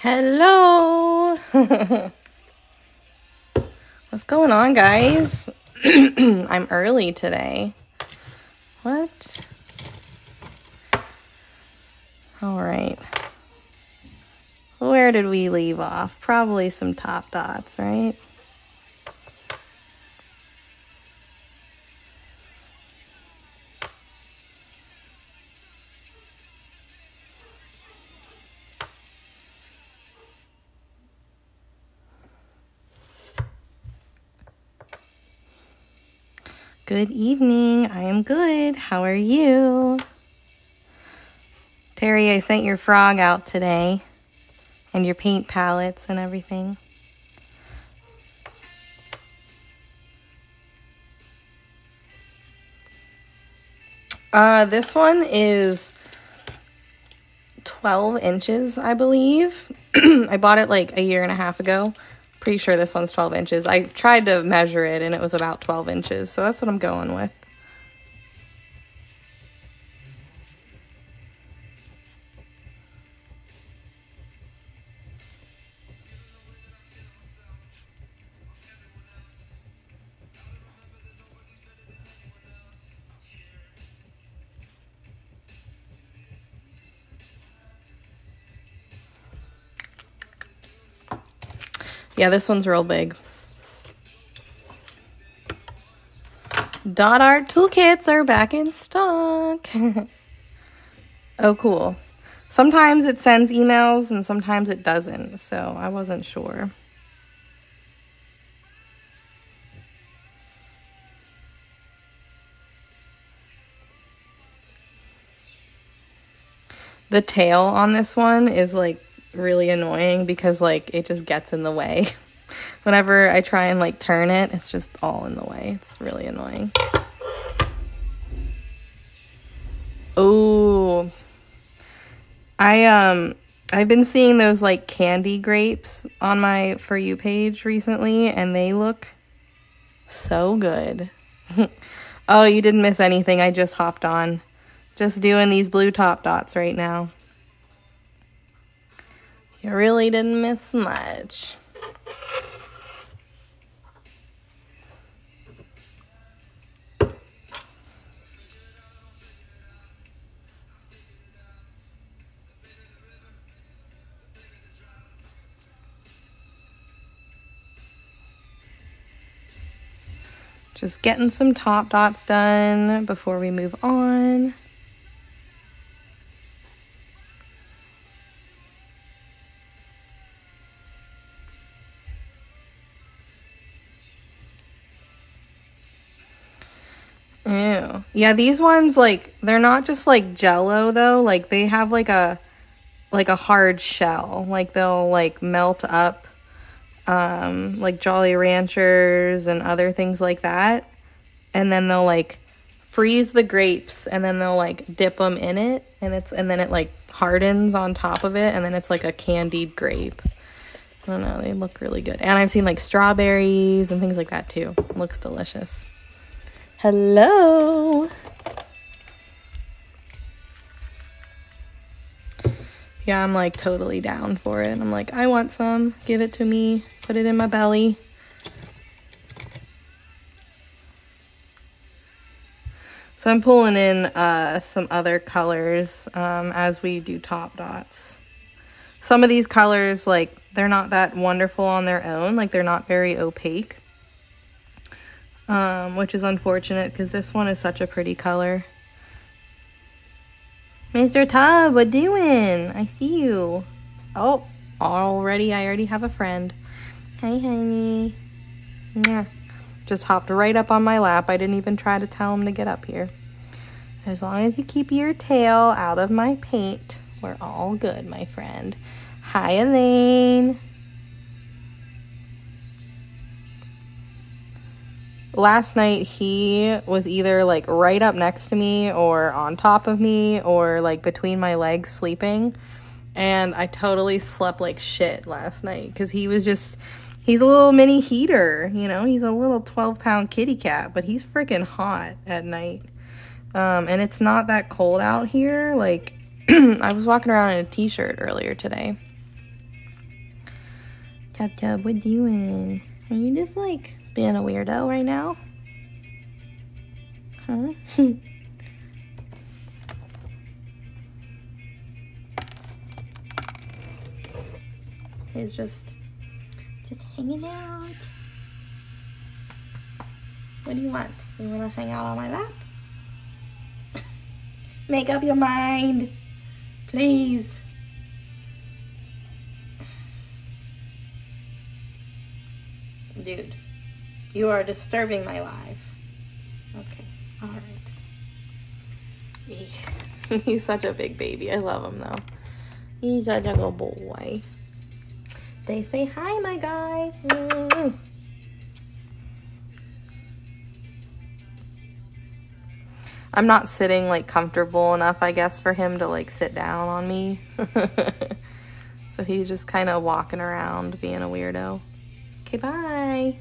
Hello. What's going on, guys? I'm early today. What? All right. Where did we leave off? Probably some top dots, right? Good evening. I am good. How are you? Terry, I sent your frog out today and your paint palettes and everything. This one is 12 inches, I believe. I bought it like a year and a half ago. Pretty sure this one's 12 inches. I tried to measure it and it was about 12 inches. So that's what I'm going with. Yeah, this one's real big. Dot art toolkits are back in stock. Oh, cool. Sometimes it sends emails and sometimes it doesn't, so I wasn't sure. The tail on this one is like really annoying because like it just gets in the way. Whenever I try and like turn it, it's just all in the way. It's really annoying. Oh, I've been seeing those like candy grapes on my For You page recently, and they look so good. Oh, you didn't miss anything. I just hopped on. Just doing these blue top dots right now. You really didn't miss much. Just getting some top dots done before we move on. Ew. Yeah, these ones, like, they're not just like Jello though. Like they have like a hard shell. Like they'll like melt up like Jolly Ranchers and other things like that. And then they'll like freeze the grapes and then they'll like dip them in it and then it like hardens on top of it and then it's like a candied grape. I don't know, they look really good. And I've seen like strawberries and things like that too. It looks delicious. Hello. Yeah, I'm like totally down for it. I'm like, I want some. Give it to me. Put it in my belly. So I'm pulling in some other colors as we do top dots. Some of these colors, like, they're not that wonderful on their own. Like, they're not very opaque. Which is unfortunate because this one is such a pretty color. Mr. Tub, what doing? I see you. Oh, I already have a friend. Hi, honey. Yeah. Just hopped right up on my lap. I didn't even try to tell him to get up here. As long as you keep your tail out of my paint, we're all good, my friend. Hi, Elaine. Last night, he was either, like, right up next to me or on top of me or, like, between my legs sleeping. And I totally slept like shit last night because he's a little mini heater, you know? He's a little 12-pound kitty cat, but he's freaking hot at night. And it's not that cold out here. Like, I was walking around in a t-shirt earlier today. Tub Tub, what doing? Are you just like being a weirdo right now? Huh? He's just hanging out. What do you want? You want to hang out on my lap? Make up your mind, please. Dude, you are disturbing my life. Okay, all right. He's such a big baby. I love him though. He's such a good boy. They say hi, my guy. I'm not sitting like comfortable enough, I guess, for him to like sit down on me. So he's just kind of walking around being a weirdo. Okay, bye.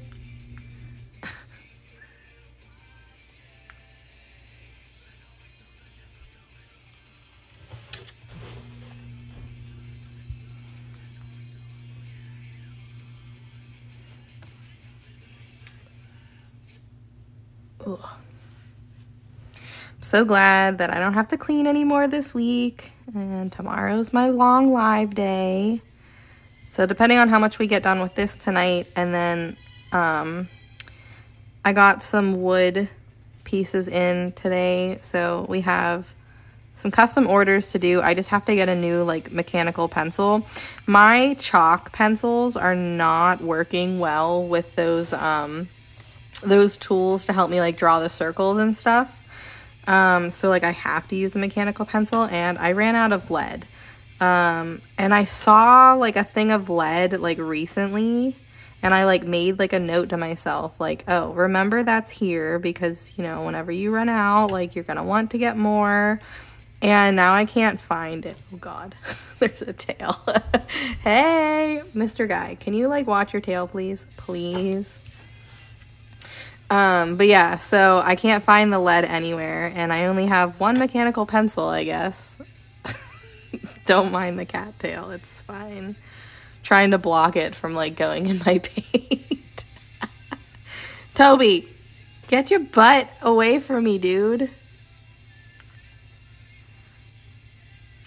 Ugh. So glad that I don't have to clean anymore this week, and tomorrow's my long live day. So depending on how much we get done with this tonight, and then I got some wood pieces in today, so we have some custom orders to do. I just have to get a new like mechanical pencil. My chalk pencils are not working well with those tools to help me like draw the circles and stuff. So like I have to use a mechanical pencil, and I ran out of lead. And I saw like a thing of lead like recently, and I like made like a note to myself like, oh, remember that's here, because you know, whenever you run out, like you're gonna want to get more. And now I can't find it. Oh god. There's a tail. Hey, Mr. Guy, can you like watch your tail, please? Please. But yeah, so I can't find the lead anywhere, and I only have one mechanical pencil, I guess. Don't mind the cattail, it's fine. Trying to block it from like going in my paint. Toby, get your butt away from me, dude.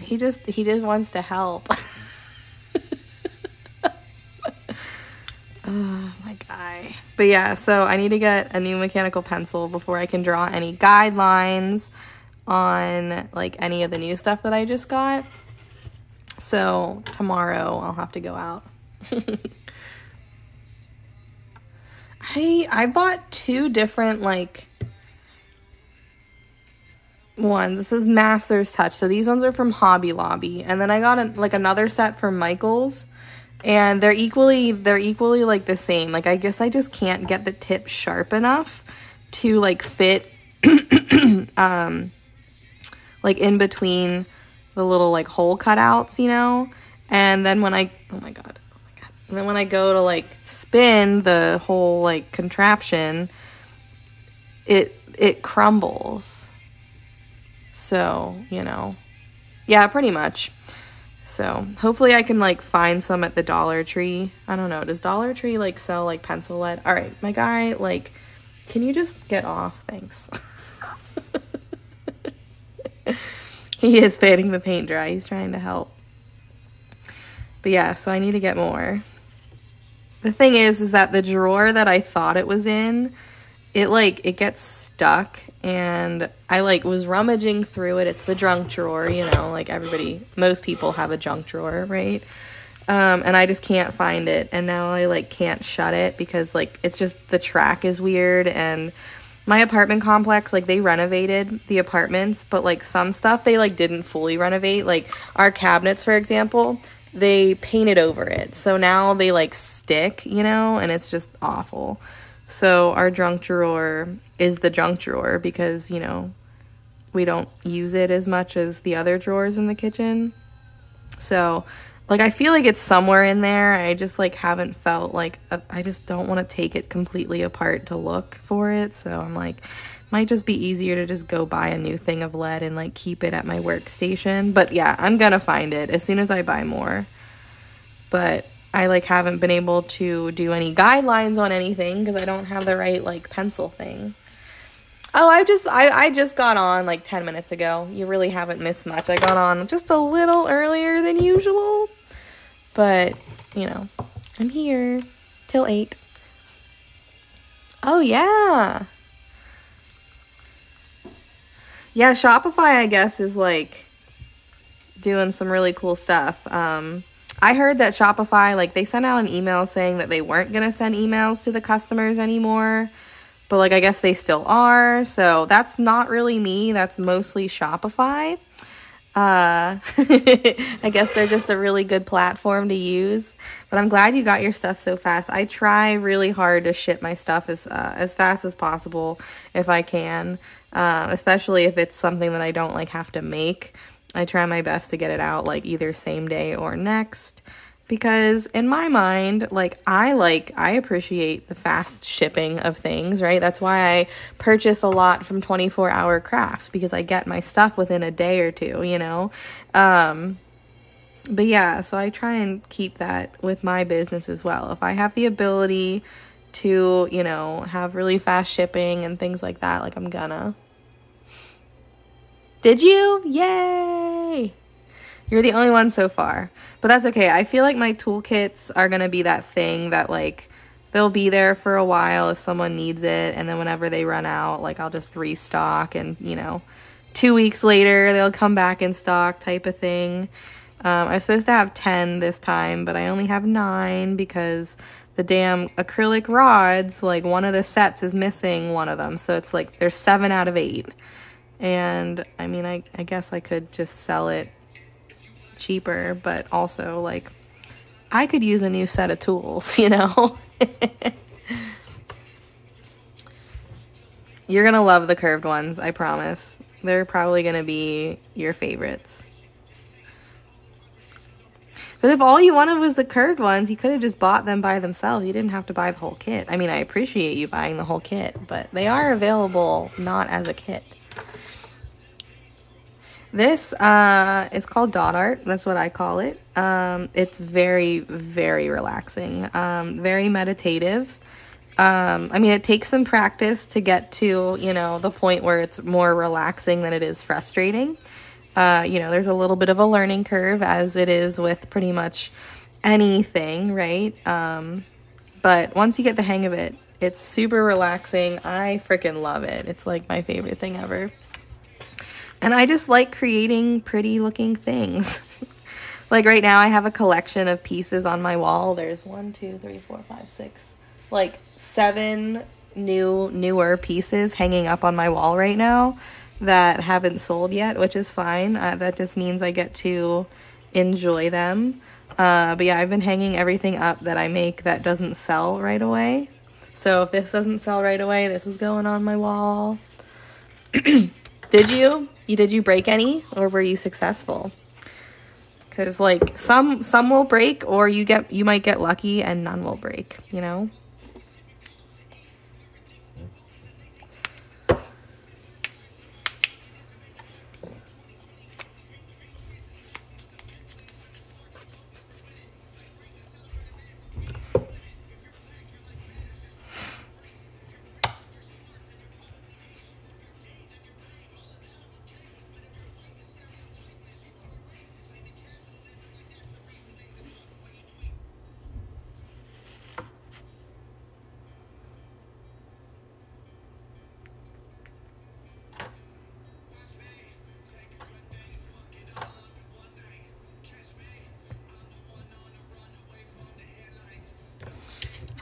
He just wants to help. Oh, my guy. But yeah, so I need to get a new mechanical pencil before I can draw any guidelines on like any of the new stuff that I just got. So tomorrow I'll have to go out. I bought two different like ones. This is Master's Touch. So these ones are from Hobby Lobby, and then I got like another set from Michael's. And they're equally like the same. Like I guess I just can't get the tip sharp enough to like fit like in between the little like hole cutouts, you know? And then when I oh my god. And then when I go to like spin the whole like contraption, it crumbles. So, you know. Yeah, pretty much. So hopefully I can like find some at the Dollar Tree. I don't know. Does Dollar Tree like sell like pencil lead? All right, my guy, like, can you just get off? Thanks. He is fading the paint dry. He's trying to help. But yeah, so I need to get more. The thing is that the drawer that I thought it was in, it gets stuck, and I like was rummaging through it. It's the junk drawer, you know, like most people have a junk drawer, right? And I just can't find it, and now I like can't shut it because like it's just the track is weird. And my apartment complex, like they renovated the apartments, but like some stuff they like didn't fully renovate. Like our cabinets, for example, they painted over it, so now they like stick, you know, and it's just awful. So our junk drawer is the junk drawer because, you know, we don't use it as much as the other drawers in the kitchen. So, like, I feel like it's somewhere in there. I just, like, haven't felt like I just don't want to take it completely apart to look for it. So I'm like, might just be easier to just go buy a new thing of lead and, like, keep it at my workstation. But, yeah, I'm going to find it as soon as I buy more. But I like haven't been able to do any guidelines on anything because I don't have the right like pencil thing. Oh, I just got on like 10 minutes ago. You really haven't missed much. I got on just a little earlier than usual. But, you know, I'm here till 8. Oh, yeah. Yeah, Shopify, I guess, is like doing some really cool stuff. I heard that Shopify, like, they sent out an email saying that they weren't going to send emails to the customers anymore. But, like, I guess they still are. So that's not really me. That's mostly Shopify. I guess they're just a really good platform to use. But I'm glad you got your stuff so fast. I try really hard to ship my stuff as fast as possible if I can. Especially if it's something that I don't, like, have to make. I try my best to get it out, like, either same day or next. Because in my mind, I appreciate the fast shipping of things, right? That's why I purchase a lot from 24 Hour Crafts, because I get my stuff within a day or two, you know? But yeah, so I try and keep that with my business as well. If I have the ability to, you know, have really fast shipping and things like that, like, I'm gonna. Did you? Yay! You're the only one so far. But that's okay. I feel like my toolkits are going to be that thing that, like, they'll be there for a while if someone needs it. And then whenever they run out, like, I'll just restock. And, you know, 2 weeks later, they'll come back in stock type of thing. I was supposed to have 10 this time, but I only have 9 because the damn acrylic rods, like, one of the sets is missing one of them. So it's like there's 7 out of 8. And, I mean, I guess I could just sell it cheaper, but also, like, I could use a new set of tools, you know? You're gonna love the curved ones, I promise. They're probably gonna be your favorites. But if all you wanted was the curved ones, you could have just bought them by themselves. You didn't have to buy the whole kit. I mean, I appreciate you buying the whole kit, but they are available not as a kit. This is called dot art. That's what I call it. It's very, very relaxing, very meditative. I mean, it takes some practice to get to, you know, the point where it's more relaxing than it is frustrating. You know, there's a little bit of a learning curve, as it is with pretty much anything, right? But once you get the hang of it, it's super relaxing. I freaking love it. It's like my favorite thing ever. And I just like creating pretty looking things. Like right now I have a collection of pieces on my wall. There's 1, 2, 3, 4, 5, 6, like 7 newer pieces hanging up on my wall right now that haven't sold yet, which is fine. That just means I get to enjoy them. But yeah, I've been hanging everything up that I make that doesn't sell right away. So if this doesn't sell right away, this is going on my wall. Did you break any, or were you successful? Because, like, some will break, or you might get lucky and none will break, you know?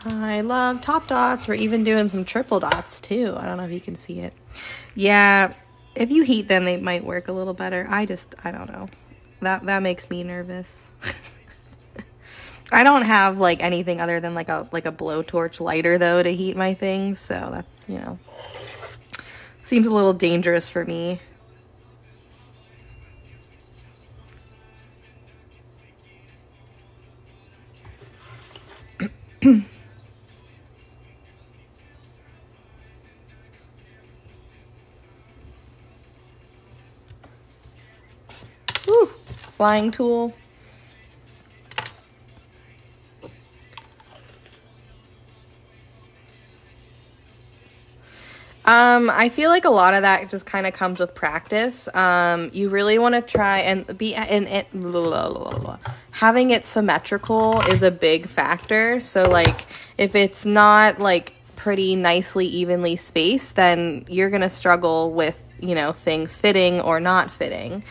I love top dots. We're even doing some triple dots too. I don't know if you can see it. Yeah, if you heat them, they might work a little better. I don't know. That makes me nervous. I don't have like anything other than like a blowtorch lighter though to heat my things, so that's, you know, seems a little dangerous for me. Woo, flying tool. I feel like a lot of that just kind of comes with practice. You really want to try and be having it symmetrical is a big factor. So like if it's not like pretty nicely evenly spaced, then you're gonna struggle with, you know, things fitting or not fitting.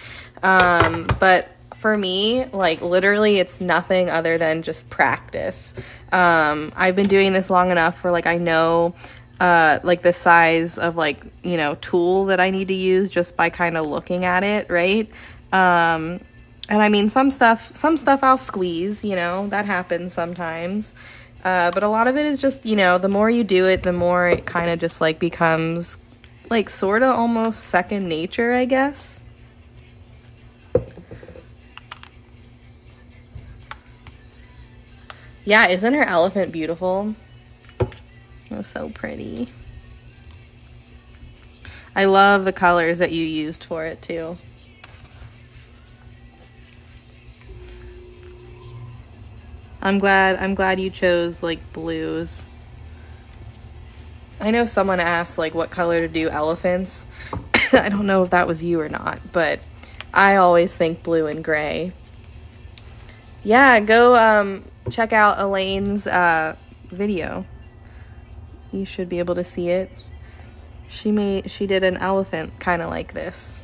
But for me, like literally it's nothing other than just practice. I've been doing this long enough where like I know like the size of like, you know, tool that I need to use just by kind of looking at it, right? And I mean some stuff I'll squeeze, you know, that happens sometimes. But a lot of it is just, you know, the more you do it, the more it kind of just like becomes like sort of almost second nature, I guess. Yeah, isn't her elephant beautiful? It's so pretty. I love the colors that you used for it too. I'm glad you chose like blues. I know someone asked like what color to do elephants. I don't know if that was you or not, but I always think blue and gray. Yeah, go check out Elaine's video. You should be able to see it. She did an elephant kind of like this.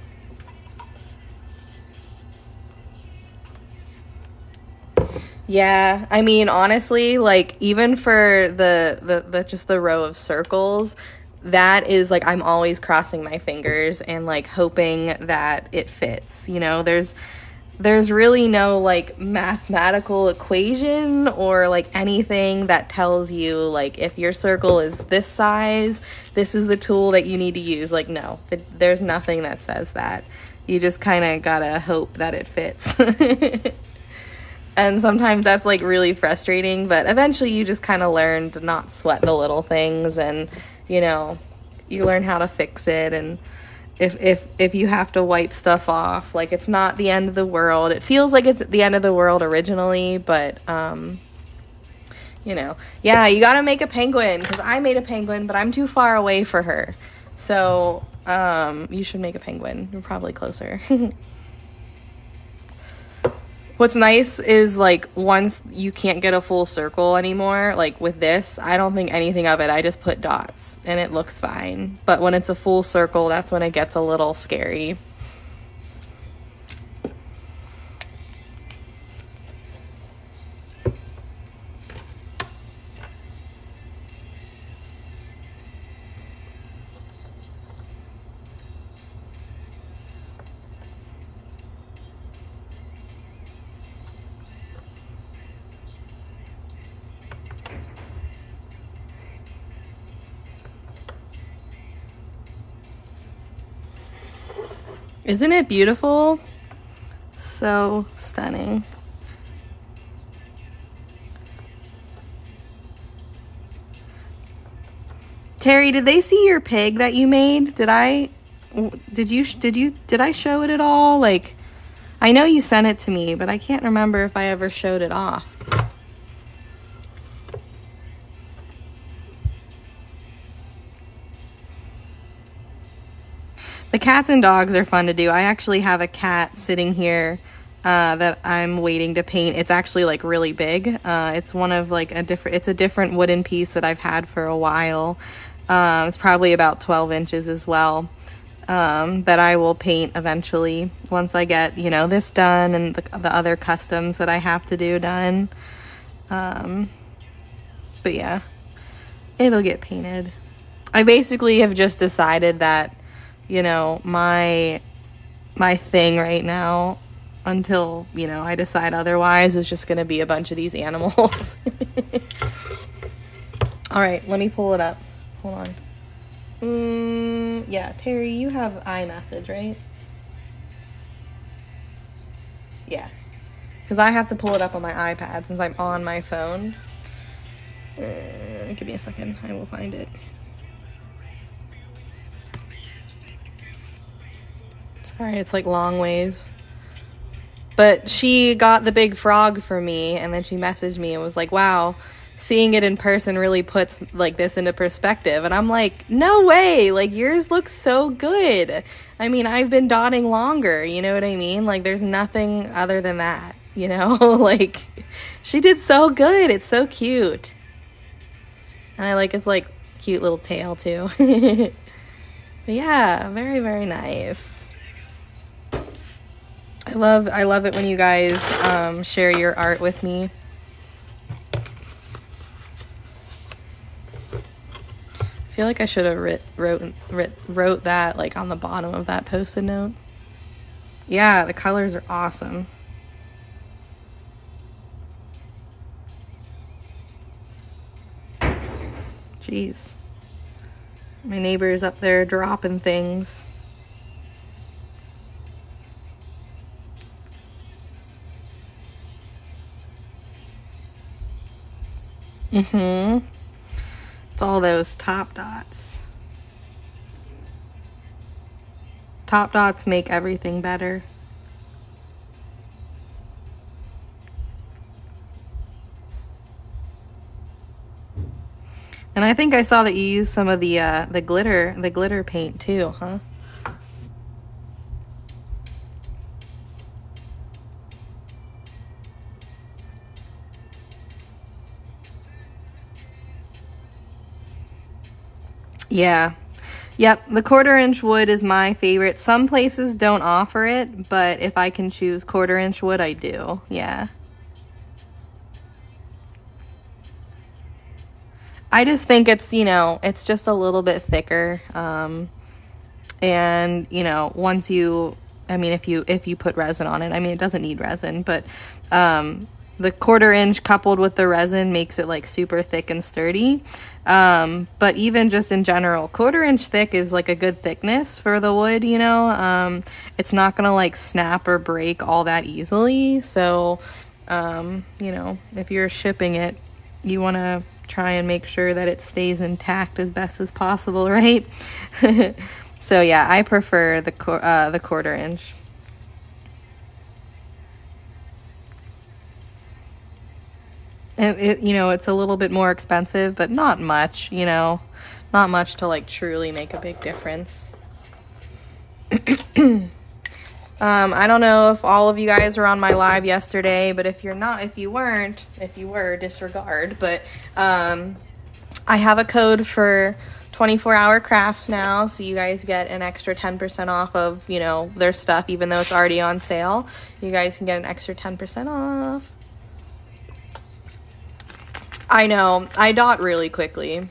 Yeah, I mean honestly, like even for the just the row of circles, that is like I'm always crossing my fingers and like hoping that it fits. You know, there's really no like mathematical equation or like anything that tells you like if your circle is this size, this is the tool that you need to use. Like no, there's nothing that says that. You just kind of gotta hope that it fits. And sometimes that's like really frustrating, but eventually you just kind of learn to not sweat the little things, and you know, you learn how to fix it. And if you have to wipe stuff off, like it's not the end of the world. It feels like it's the end of the world originally, but you know, yeah, you gotta make a penguin, because I made a penguin, but I'm too far away for her. So you should make a penguin. You're probably closer. What's nice is like once you can't get a full circle anymore, like with this, I don't think anything of it. I just put dots and it looks fine. But when it's a full circle, that's when it gets a little scary. Isn't it beautiful? So stunning. Terry, did they see your pig that you made? Did I show it at all? Like, I know you sent it to me, but I can't remember if I ever showed it off. The cats and dogs are fun to do. I actually have a cat sitting here that I'm waiting to paint. It's actually like really big. It's one of like it's a different wooden piece that I've had for a while. It's probably about 12 inches as well, that I will paint eventually once I get, you know, this done and the other customs that I have to do done. But yeah, it'll get painted. I basically have just decided that, you know, my thing right now, until, you know, I decide otherwise, is just going to be a bunch of these animals. All right, let me pull it up. Hold on. Yeah, Terry, you have iMessage, right? Yeah, because I have to pull it up on my iPad since I'm on my phone. Give me a second. I will find it. Sorry, it's like long ways. But she got the big frog for me, and then she messaged me and was like, wow, seeing it in person really puts like this into perspective. And I'm like, no way, like yours looks so good. I mean, I've been dotting longer, you know what I mean? Like there's nothing other than that, you know? Like she did so good. It's so cute. And I like its like cute little tail too. But yeah, very, very nice. I love it when you guys share your art with me. I feel like I should have wrote that like on the bottom of that Post-it note. Yeah, the colors are awesome. Jeez. My neighbor's up there dropping things. Mm-hmm. It's all those top dots. Top dots make everything better. And I think I saw that you used some of the glitter paint too, huh? Yeah. Yep, the 1/4" wood is my favorite. Some places don't offer it, but if I can choose 1/4" wood, I do. Yeah. I just think it's, you know, it's just a little bit thicker. And, you know, once you, I mean, if you put resin on it, I mean, it doesn't need resin, but the 1/4" coupled with the resin makes it like super thick and sturdy. But even just in general, 1/4" thick is like a good thickness for the wood, you know. It's not gonna like snap or break all that easily. So, you know, if you're shipping it, you want to try and make sure that it stays intact as best as possible, right? So yeah, I prefer the 1/4". And it, you know, it's a little bit more expensive, but not much, you know, not much to like truly make a big difference. I don't know if all of you guys were on my live yesterday, but if you're not, if you weren't, if you were, disregard. But I have a code for 24-hour crafts now, so you guys get an extra 10% off of, you know, their stuff, even though it's already on sale. You guys can get an extra 10% off. I know, I dot really quickly.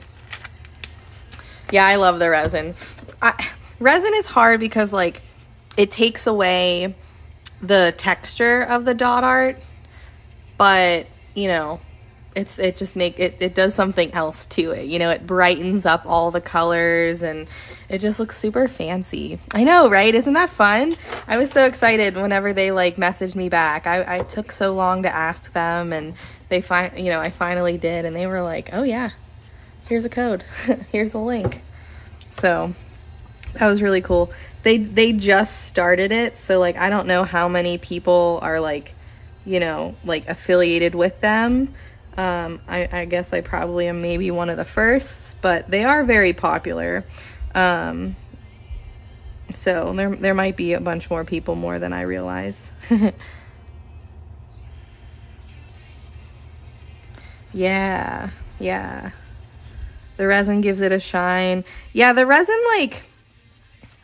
Yeah, I love the resin. Resin is hard because, like, it takes away the texture of the dot art, but, you know, it does something else to it. You know, it brightens up all the colors and it just looks super fancy. I know, right? Isn't that fun? I was so excited whenever they like messaged me back. I took so long to ask them, and I finally did, and they were like, "Oh yeah, here's a code. Here's the link." So that was really cool. They just started it, so like I don't know how many people are like, you know, like affiliated with them. I guess I probably am maybe one of the firsts, but they are very popular. So there might be a bunch more people more than I realize. Yeah. The resin gives it a shine. Yeah, the resin, like,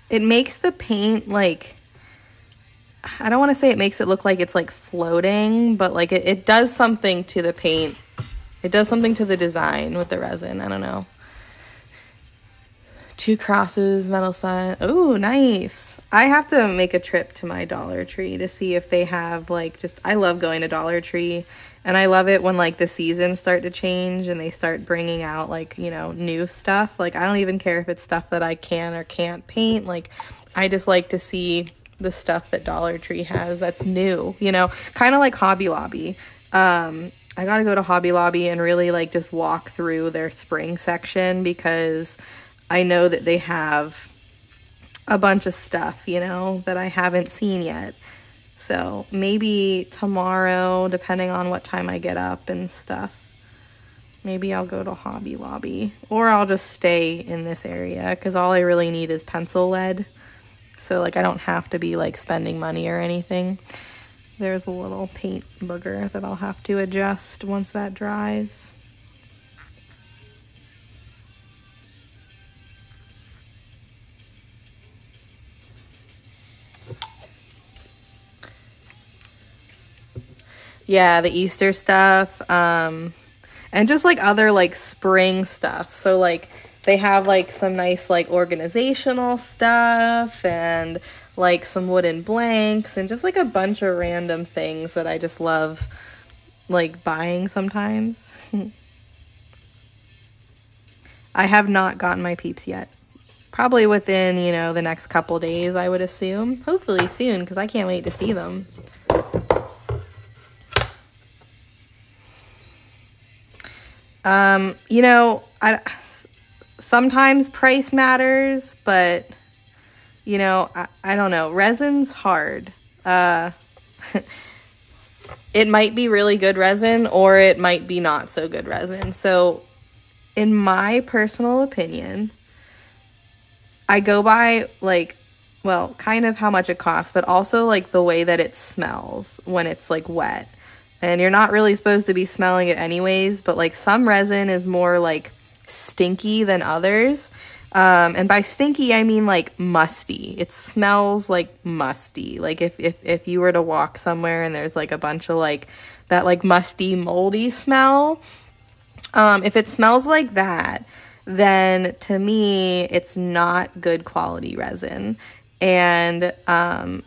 it makes the paint, like, I don't want to say it makes it look like it's like floating, but like it does something to the paint. It does something to the design with the resin. I don't know. 2 crosses, metal sign. Oh, nice. I have to make a trip to my Dollar Tree to see if they have like I love going to Dollar Tree, and I love it when like the seasons start to change and they start bringing out like, you know, new stuff. Like I don't even care if it's stuff that I can or can't paint. Like I just like to see the stuff that Dollar Tree has that's new, you know, kind of like Hobby Lobby. I gotta go to Hobby Lobby and really like just walk through their spring section, because I know that they have a bunch of stuff, you know, that I haven't seen yet. So maybe tomorrow, depending on what time I get up and stuff, Maybe I'll go to Hobby Lobby, or I'll just stay in this area because all I really need is pencil lead. So like I don't have to be like spending money or anything. There's a little paint booger that I'll have to adjust once that dries. Yeah, the Easter stuff, and just like other like spring stuff. So like they have like some nice like organizational stuff and like some wooden blanks and just like a bunch of random things that I just love like buying sometimes. I have not gotten my peeps yet. Probably within, you know, the next couple days, I would assume. Hopefully soon, because I can't wait to see them. You know, sometimes price matters, but, you know, I don't know. Resin's hard. It might be really good resin, or it might be not so good resin. So, in my personal opinion, I go by, like, well, kind of how much it costs, but also, like, the way that it smells when it's, like, wet. And you're not really supposed to be smelling it anyways, but like some resin is more like stinky than others. And by stinky, I mean like musty. It smells like musty. Like if you were to walk somewhere and there's like a bunch of like that like musty, moldy smell, if it smells like that, then to me, it's not good quality resin. And I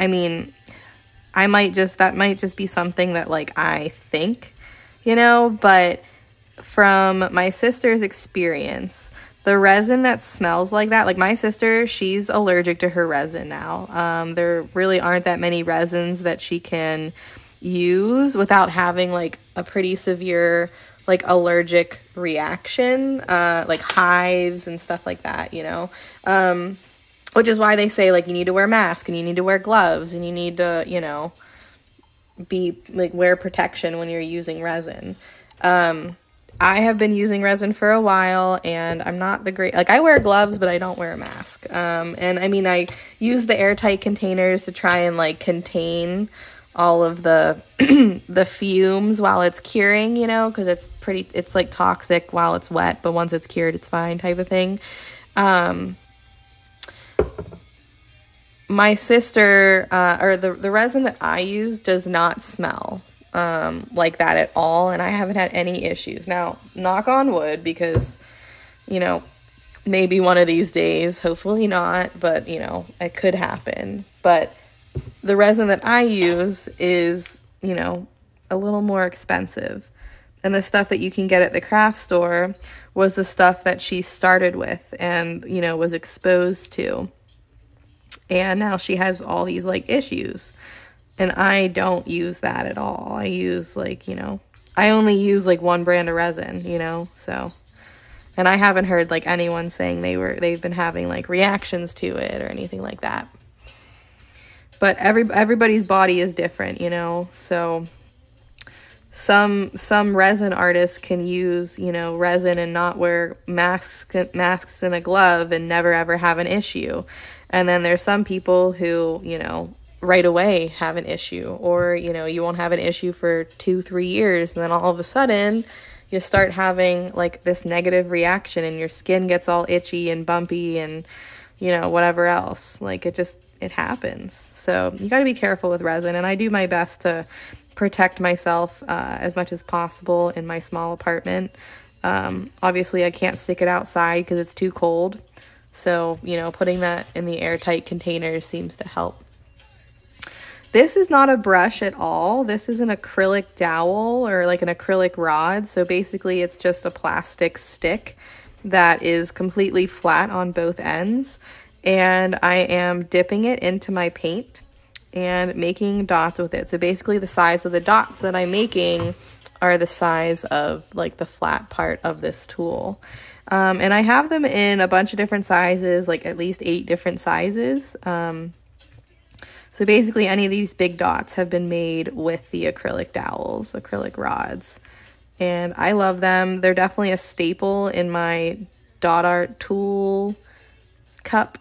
mean, that might just be something that like I think, you know, but from my sister's experience, the resin that smells like that, like my sister, she's allergic to her resin now. There really aren't that many resins that she can use without having like a pretty severe like allergic reaction, like hives and stuff like that, you know. Which is why they say, like, you need to wear a mask and you need to wear gloves and you need to, you know, wear protection when you're using resin. I have been using resin for a while and I'm not the great, like, I wear gloves, but I don't wear a mask. And I mean, I use the airtight containers to try and, like, contain all of the, the fumes while it's curing, you know, because it's, like, toxic while it's wet, but once it's cured, it's fine type of thing. My sister, or the resin that I use does not smell like that at all, and I haven't had any issues. Now, knock on wood, because, you know, maybe one of these days, hopefully not, but, you know, it could happen. But the resin that I use is, you know, a little more expensive. And the stuff that you can get at the craft store was the stuff that she started with and, you know, was exposed to. And now she has all these, like, issues. And I don't use that at all. I use, like, you know, I only use, like, one brand of resin, you know, so. And I haven't heard, like, anyone saying they've been having, like, reactions to it or anything like that. But everybody's body is different, you know, so some resin artists can use, you know, resin and not wear masks and a glove and never ever have an issue. And then there's some people who, you know, right away have an issue, or, you know, you won't have an issue for 2-3 years. And then all of a sudden you start having like this negative reaction and your skin gets all itchy and bumpy and, you know, whatever else. Like it happens. So you got to be careful with resin. And I do my best to protect myself as much as possible in my small apartment. Obviously I can't stick it outside because it's too cold. So, you know, putting that in the airtight containers seems to help. This is not a brush at all. This is an acrylic dowel, or like an acrylic rod. So basically it's just a plastic stick that is completely flat on both ends. And I am dipping it into my paint and making dots with it. So basically the size of the dots that I'm making are the size of like the flat part of this tool. And I have them in a bunch of different sizes, like at least 8 different sizes. So basically any of these big dots have been made with the acrylic dowels, acrylic rods. and I love them. They're definitely a staple in my dot art tool cup.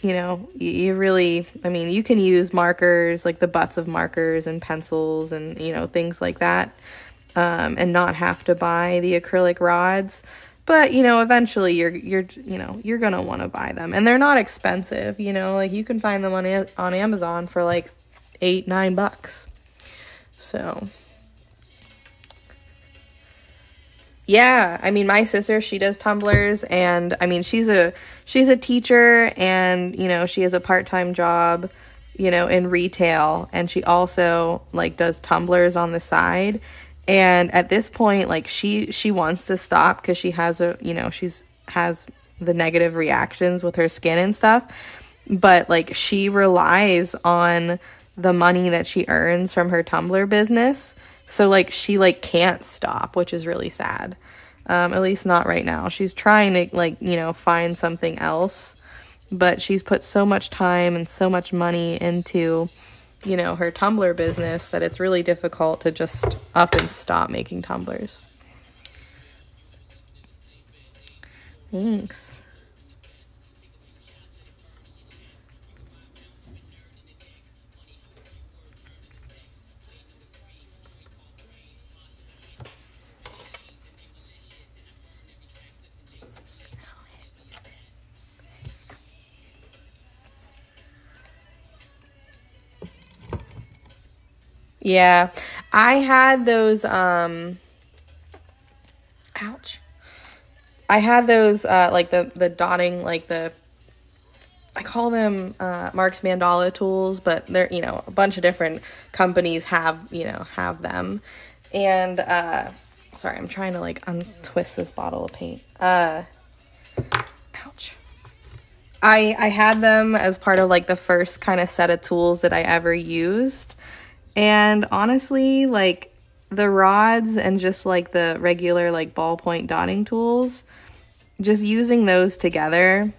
You know, you really, I mean, you can use markers, like the butts of markers and pencils and, you know, things like that, and not have to buy the acrylic rods. But, you know, eventually you know, you're going to want to buy them. And they're not expensive, you know, like you can find them on Amazon for like $8-9. So yeah, I mean, my sister, she does tumblers, and I mean, she's a teacher, and you know, she has a part-time job, you know, in retail, and she also like does tumblers on the side. And at this point, like she wants to stop because she has you know, has the negative reactions with her skin and stuff, but like she relies on the money that she earns from her tumbler business. So like she like can't stop, which is really sad. At least not right now. She's trying to like, you know, find something else, but she's put so much time and so much money into, you know, her tumbler business that it's really difficult to just up and stop making tumblers. Thanks. Yeah, I had those, ouch. I had those, like the dotting, like I call them, Mark's Mandala tools, but they're, you know, a bunch of different companies have, you know, have them. And, sorry, I'm trying to like untwist this bottle of paint. Ouch. I had them as part of like the first kind of set of tools that I ever used. And honestly, like the rods and just like the regular like ballpoint dotting tools, just using those together,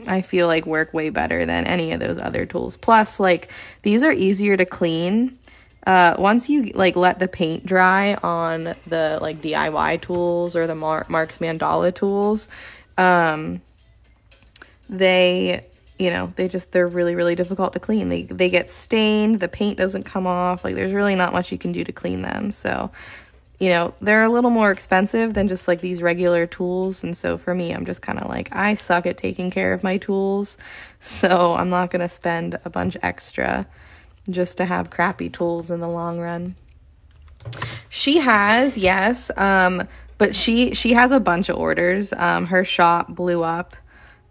I feel like work way better than any of those other tools. Plus, like these are easier to clean. Once you like let the paint dry on the like DIY tools or the Mark's Mandala tools, they, you know, they're really, really difficult to clean. They get stained, the paint doesn't come off, like there's really not much you can do to clean them. So, you know, they're a little more expensive than just like these regular tools. And so for me, I'm just kind of like, I suck at taking care of my tools. So I'm not going to spend a bunch extra just to have crappy tools in the long run. She has, yes. But she has a bunch of orders. Her shop blew up.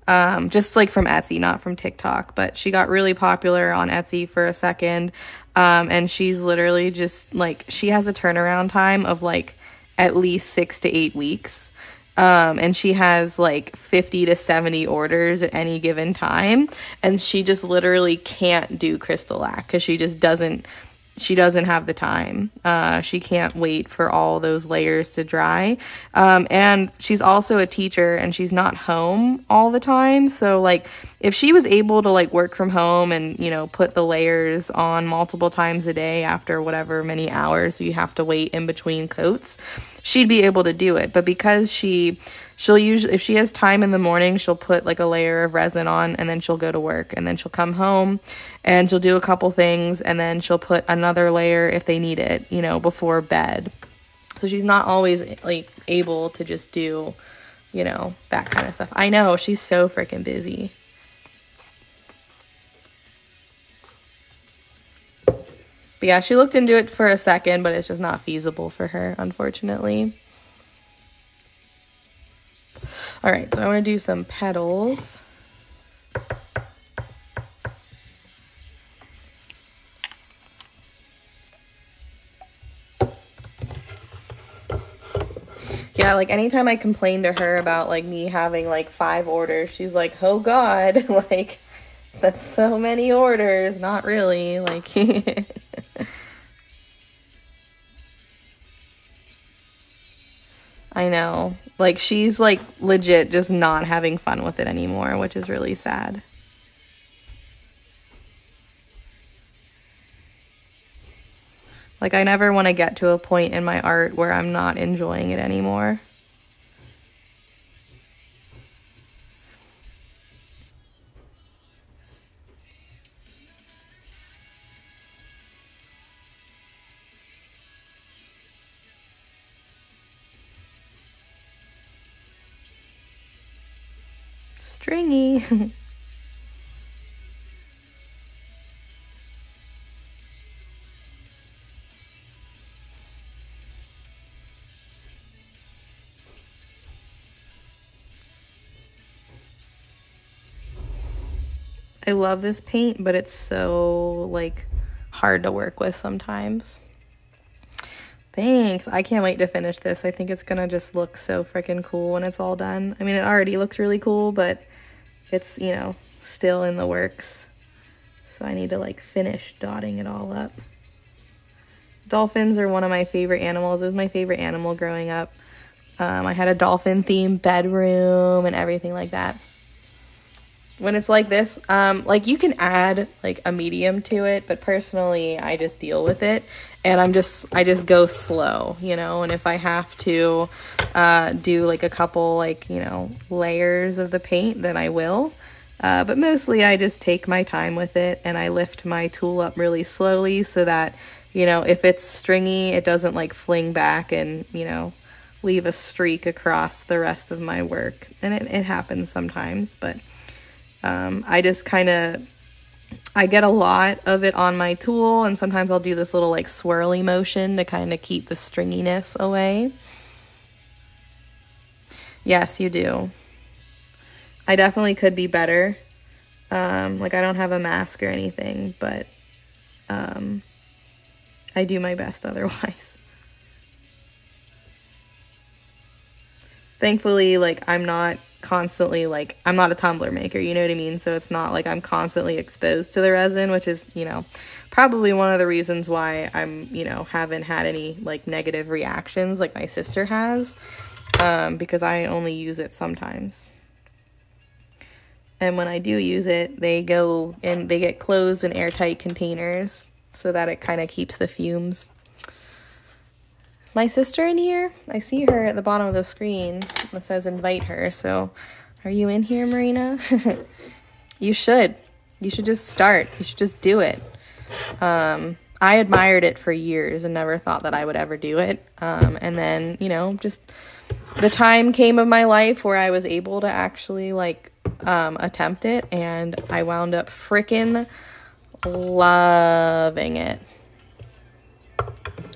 Just like from Etsy, not from TikTok, but she got really popular on Etsy for a second. And she's literally just like, she has a turnaround time of like at least 6 to 8 weeks. And she has like 50 to 70 orders at any given time. And she just literally can't do crystal lac because she doesn't have the time. She can't wait for all those layers to dry. And she's also a teacher and she's not home all the time. So like if she was able to like work from home and, you know, put the layers on multiple times a day after whatever many hours you have to wait in between coats, she'd be able to do it. But because she'll usually, if she has time in the morning, she'll put like a layer of resin on and then she'll go to work and then she'll come home and she'll do a couple things and then she'll put another layer if they need it, you know, before bed. So she's not always like able to just do, you know, that kind of stuff. I know, she's so freaking busy. But yeah, she looked into it for a second, but it's just not feasible for her, unfortunately. All right, so I want to do some petals. Yeah, like anytime I complain to her about like me having like 5 orders, she's like, oh God, like that's so many orders. Not really, like I know. Like she's like legit just not having fun with it anymore, which is really sad. Like, I never want to get to a point in my art where I'm not enjoying it anymore. Stringy. I love this paint, but it's so, like, hard to work with sometimes. Thanks. I can't wait to finish this. I think it's gonna just look so freaking cool when it's all done. I mean, it already looks really cool, but it's, you know, still in the works. So I need to, like, finish dotting it all up. Dolphins are one of my favorite animals. It was my favorite animal growing up. I had a dolphin themed bedroom and everything like that. When it's like this, like, you can add like a medium to it, but personally I just deal with it, and I just go slow, you know. And if I have to do like a couple, like, you know, layers of the paint, then I will, but mostly I just take my time with it, and I lift my tool up really slowly so that, you know, if it's stringy, it doesn't like fling back and, you know, leave a streak across the rest of my work. And it happens sometimes, but I just kind of, I get a lot of it on my tool, and sometimes I'll do this little like swirly motion to kind of keep the stringiness away. Yes, you do. I definitely could be better. Like, I don't have a mask or anything, but I do my best otherwise. Thankfully, like, I'm not constantly, like, I'm not a tumbler maker, you know what I mean? So it's not like I'm constantly exposed to the resin, which is, you know, probably one of the reasons why I'm, you know, haven't had any like negative reactions like my sister has, because I only use it sometimes. And when I do use it, they go and they get closed in airtight containers so that it kind of keeps the fumes. My sister in here? I see her at the bottom of the screen that says invite her. So are you in here, Marina? You should. You should just start. You should just do it. I admired it for years and never thought that I would ever do it. And then, you know, just the time came of my life where I was able to actually like attempt it, and I wound up freaking loving it.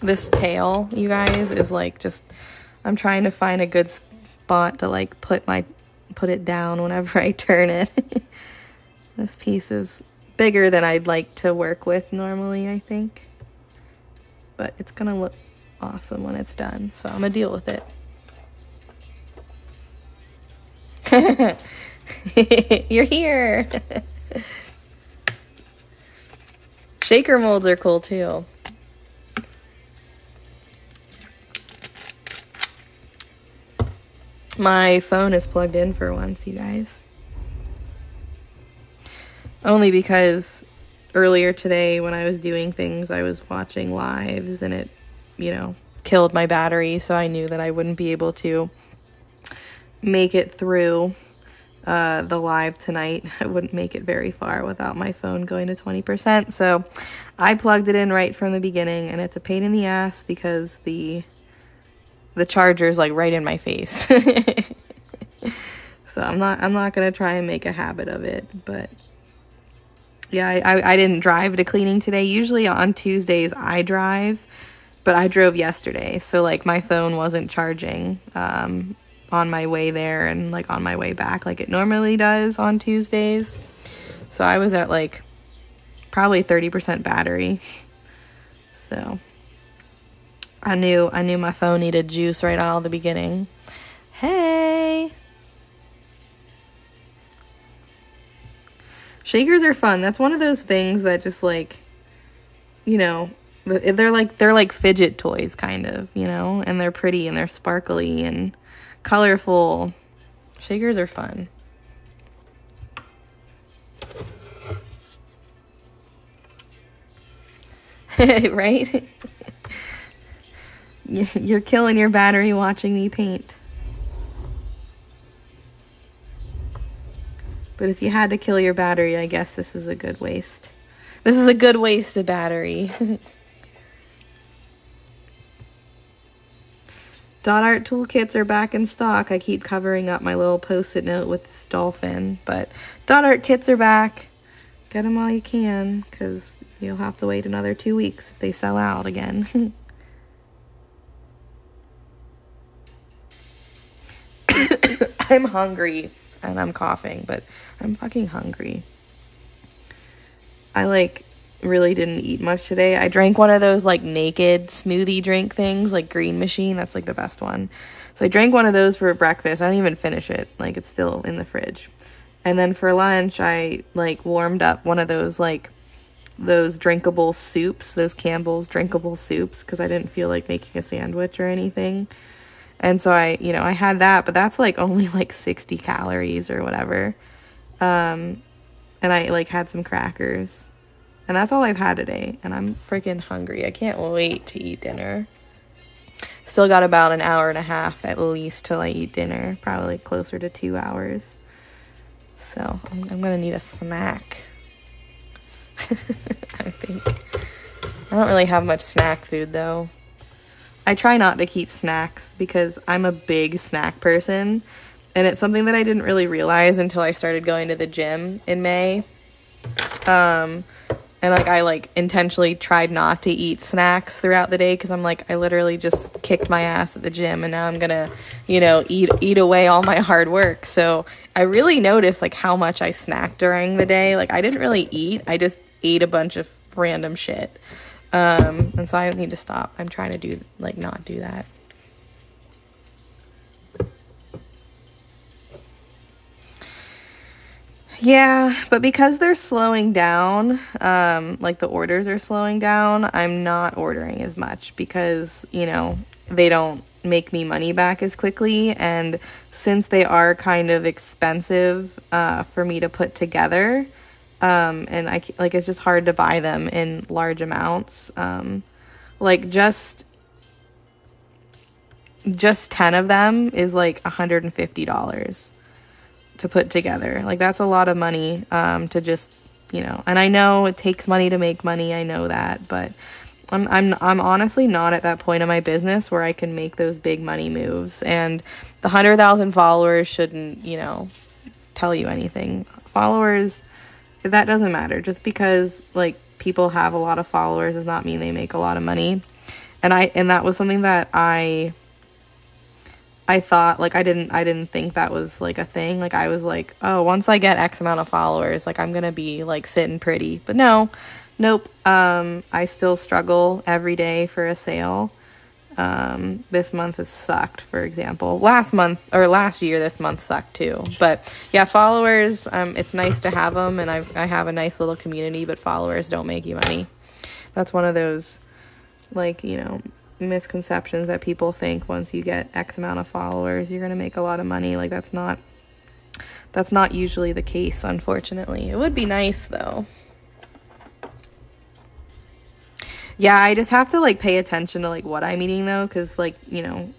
This tail, you guys, is like just, I'm trying to find a good spot to like put it down whenever I turn it. This piece is bigger than I'd like to work with normally, I think. But it's gonna look awesome when it's done, so I'm gonna deal with it. You're here. Shaker molds are cool too. My phone is plugged in for once, you guys. Only because earlier today when I was doing things, I was watching lives and it, you know, killed my battery, so I knew that I wouldn't be able to make it through the live tonight. I wouldn't make it very far without my phone going to 20%, so I plugged it in right from the beginning, and it's a pain in the ass because the charger is like right in my face. So I'm not gonna try and make a habit of it. But yeah, I didn't drive to cleaning today. Usually on Tuesdays I drive, but I drove yesterday, so like my phone wasn't charging on my way there and like on my way back like it normally does on Tuesdays. So I was at like probably 30% battery. So I knew my phone needed juice right out of the beginning. Hey! Shakers are fun. That's one of those things that just like, you know, they're like fidget toys kind of, you know, and they're pretty and they're sparkly and colorful. Shakers are fun. Right? You're killing your battery watching me paint. But if you had to kill your battery, I guess this is a good waste. This is a good waste of battery. Dot art toolkits are back in stock. I keep covering up my little post-it note with this dolphin, but dot art kits are back. Get them while you can, because you'll have to wait another 2 weeks if they sell out again. I'm hungry and I'm coughing, but I'm fucking hungry. I like really didn't eat much today. I drank one of those like naked smoothie drink things, like Green Machine. That's like the best one. So I drank one of those for breakfast. I didn't even finish it. Like it's still in the fridge. And then for lunch, I like warmed up one of those like those drinkable soups, those Campbell's drinkable soups, because I didn't feel like making a sandwich or anything. And so I had that, but that's like only like 60 calories or whatever. And I like had some crackers. And that's all I've had today. And I'm freaking hungry. I can't wait to eat dinner. Still got about an hour and a half at least till I eat dinner. Probably closer to 2 hours. So I'm going to need a snack. I think. I don't really have much snack food though. I try not to keep snacks because I'm a big snack person. And it's something that I didn't really realize until I started going to the gym in May. And like I like intentionally tried not to eat snacks throughout the day because I'm like I literally just kicked my ass at the gym and now I'm gonna eat away all my hard work. So I really noticed like how much I snacked during the day. Like I didn't really eat, I just ate a bunch of random shit. And so I need to stop. I'm trying to not do that. Yeah, but because they're slowing down, like the orders are slowing down, I'm not ordering as much because, they don't make me money back as quickly. And since they are kind of expensive for me to put together, and it's just hard to buy them in large amounts. Like just 10 of them is like $150. To put together. Like that's a lot of money to just and I know it takes money to make money, I know that, but I'm honestly not at that point in my business where I can make those big money moves. And the 100,000 followers shouldn't tell you anything. Followers, that doesn't matter. Just because like people have a lot of followers does not mean they make a lot of money. And that was something that I thought, like, I didn't think that was, like, a thing. Like, I was like, oh, once I get X amount of followers, like, I'm gonna be, like, sitting pretty. But nope. I still struggle every day for a sale. This month has sucked, for example. Last year, this month sucked, too. But, yeah, followers, it's nice to have them, and I have a nice little community, but followers don't make you money. That's one of those, like, misconceptions that people think once you get X amount of followers you're gonna make a lot of money. Like that's not usually the case, unfortunately. It would be nice though. Yeah, I just have to like pay attention to like what I'm eating though, because like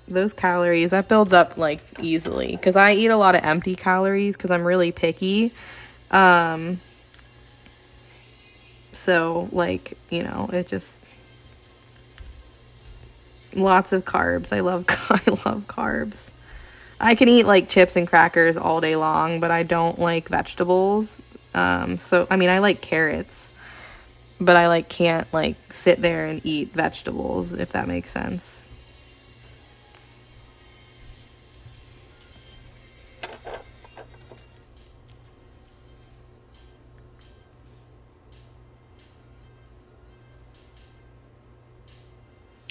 those calories, that builds up like easily because I eat a lot of empty calories because I'm really picky. So like it just lots of carbs. I love carbs. I can eat like chips and crackers all day long, but I don't like vegetables. So I mean I like carrots, but I like can't like sit there and eat vegetables, if that makes sense.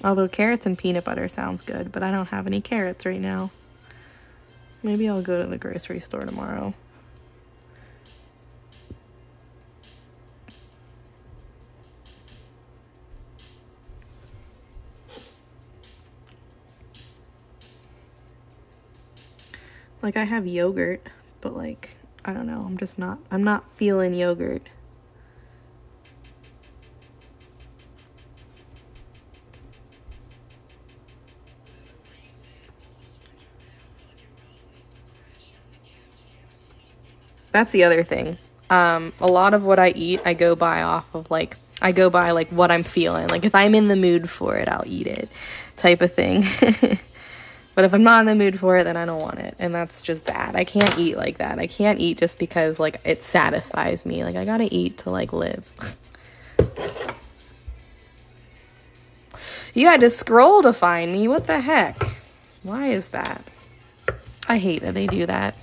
Although carrots and peanut butter sounds good, but I don't have any carrots right now. Maybe I'll go to the grocery store tomorrow. Like I have yogurt, but like, I don't know, I'm not feeling yogurt. That's the other thing. A lot of what I eat, I go by off of like, I go by like what I'm feeling. Like if I'm in the mood for it, I'll eat it, type of thing. But if I'm not in the mood for it, then I don't want it. And that's just bad. I can't eat like that. I can't eat just because like it satisfies me. Like I gotta eat to like live. You had to scroll to find me. What the heck? Why is that? I hate that they do that.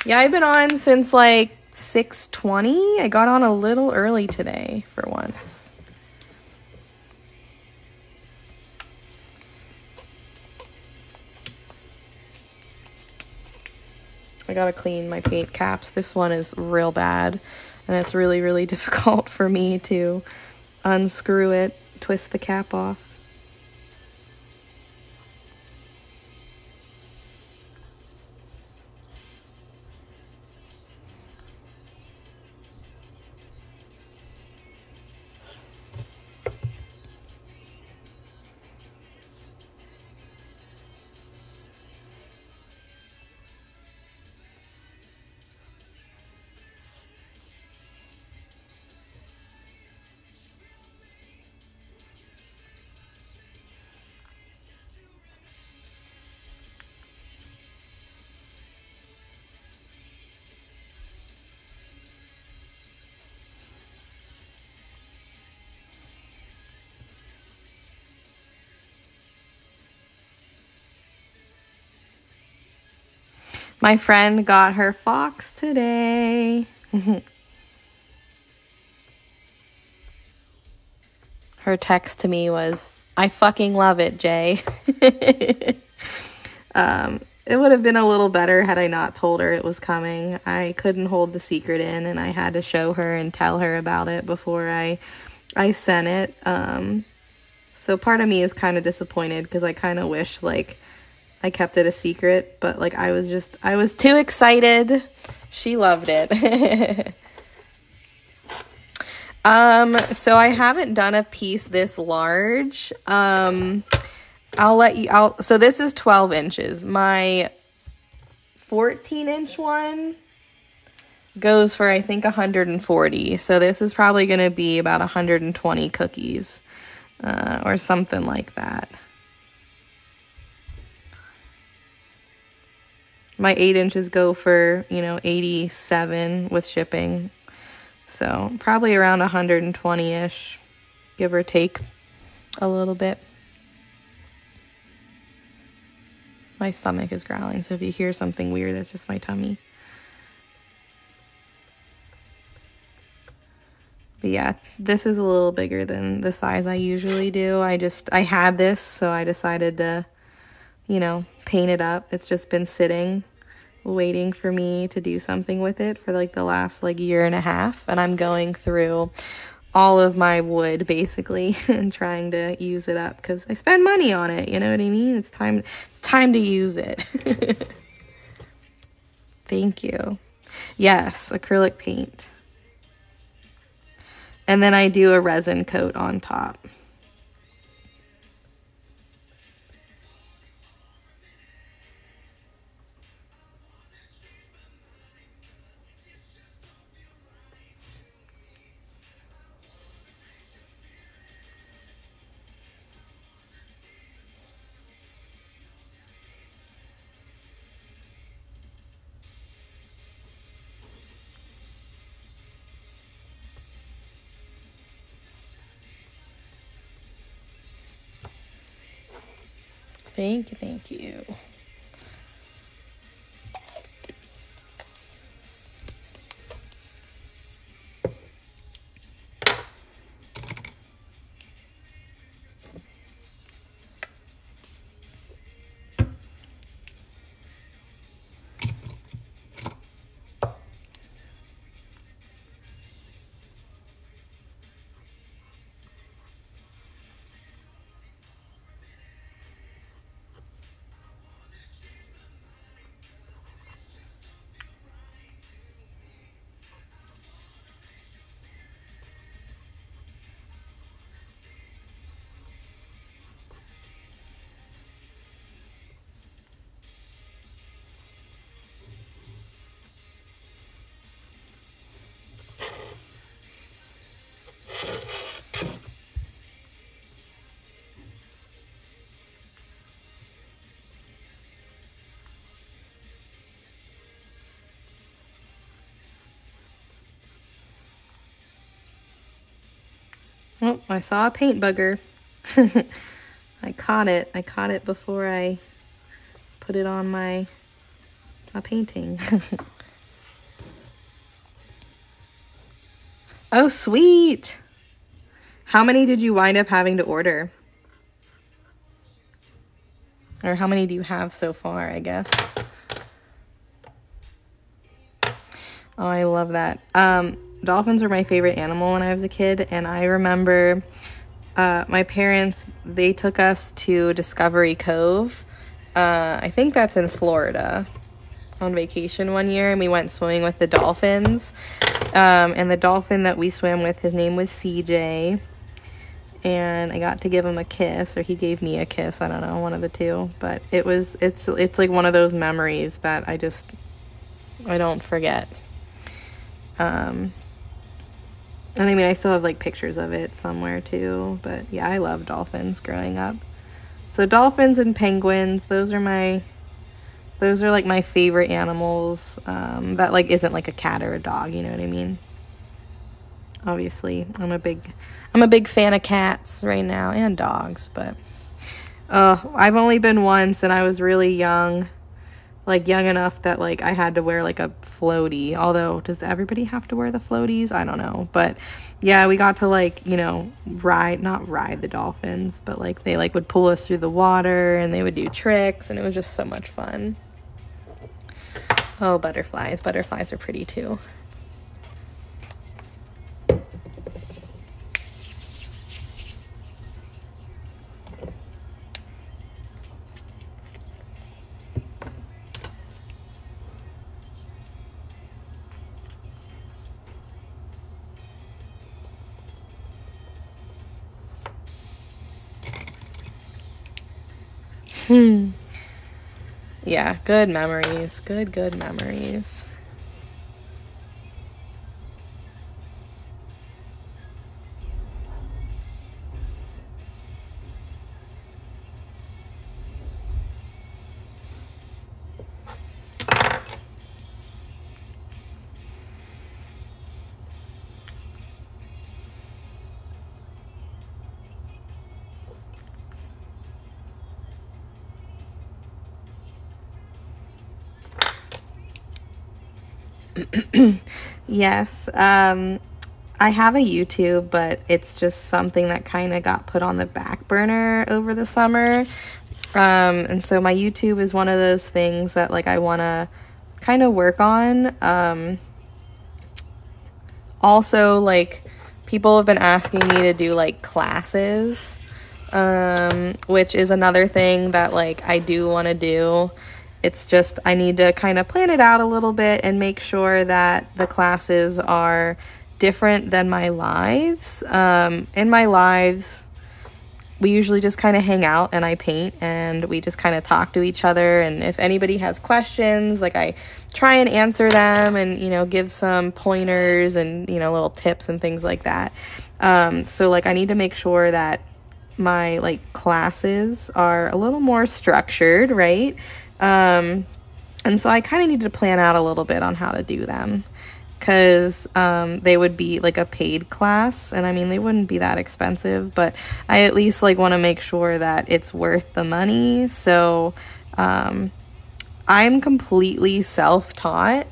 Yeah, I've been on since like 6:20. I got on a little early today for once. I gotta clean my paint caps. This one is real bad, and it's really, really difficult for me to unscrew it, twist the cap off. My friend got her fox today. Her text to me was, "I fucking love it, Jay." It would have been a little better had I not told her it was coming. I couldn't hold the secret in, and I had to show her and tell her about it before I sent it. So part of me is kind of disappointed because I kind of wish like I kept it a secret, but like I was too excited. She loved it. So I haven't done a piece this large. So this is 12 inches. My 14-inch one goes for, I think, 140. So this is probably going to be about 120 cookies, or something like that. My 8 inches go for, 87 with shipping. So probably around 120-ish, give or take a little bit. My stomach is growling, so if you hear something weird, that's just my tummy. But yeah, this is a little bigger than the size I usually do. I had this, so I decided to, paint it up. It's just been sitting, waiting for me to do something with it for like the last like year and a half. And I'm going through all of my wood basically and trying to use it up because I spend money on it. You know what I mean? It's time to use it. Thank you. Yes, acrylic paint. And then I do a resin coat on top. Thank you, thank you. Oh, I saw a paint bugger. I caught it. I caught it before I put it on my painting. Oh, sweet. How many did you wind up having to order? Or how many do you have so far, I guess? Oh, I love that. Dolphins were my favorite animal when I was a kid, and I remember my parents, they took us to Discovery Cove. I think that's in Florida, on vacation one year, and we went swimming with the dolphins. And the dolphin that we swam with, his name was CJ. And I got to give him a kiss, or he gave me a kiss. I don't know, one of the two. But it's like one of those memories that I don't forget. And I mean, I still have like pictures of it somewhere too. But yeah, I love dolphins growing up. So dolphins and penguins, those are like my favorite animals. That like isn't like a cat or a dog, you know what I mean? Obviously, I'm a big fan of cats right now and dogs, but I've only been once, and I was really young, like young enough that like I had to wear like a floaty. Although, does everybody have to wear the floaties? I don't know, but yeah, we got to like, you know, not ride the dolphins, but like they like would pull us through the water and they would do tricks, and it was just so much fun. Oh, butterflies are pretty too. Yeah, good memories. Good memories. Yes, I have a YouTube, but it's just something that kind of got put on the back burner over the summer. And so my YouTube is one of those things that like I want to kind of work on. Also, like, people have been asking me to do like classes, which is another thing that like I do want to do. It's just I need to kind of plan it out a little bit and make sure that the classes are different than my lives. In my lives, we usually just kind of hang out and I paint and we just kind of talk to each other. And if anybody has questions, like I try and answer them and, you know, give some pointers and, you know, little tips and things like that. So like I need to make sure that my like classes are a little more structured, right? And so I kind of need to plan out a little bit on how to do them, because they would be like a paid class, and I mean they wouldn't be that expensive, but I at least like want to make sure that it's worth the money. So I'm completely self-taught,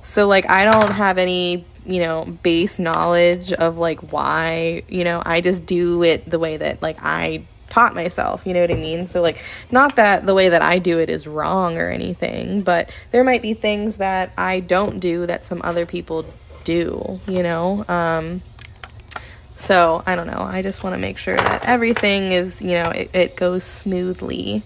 so like I don't have any, you know, base knowledge of like why, you know, I just do it the way that like I taught myself, you know what I mean? So like, not that the way that I do it is wrong or anything, but there might be things that I don't do that some other people do, you know? So I don't know, I just want to make sure that everything is, you know, it goes smoothly.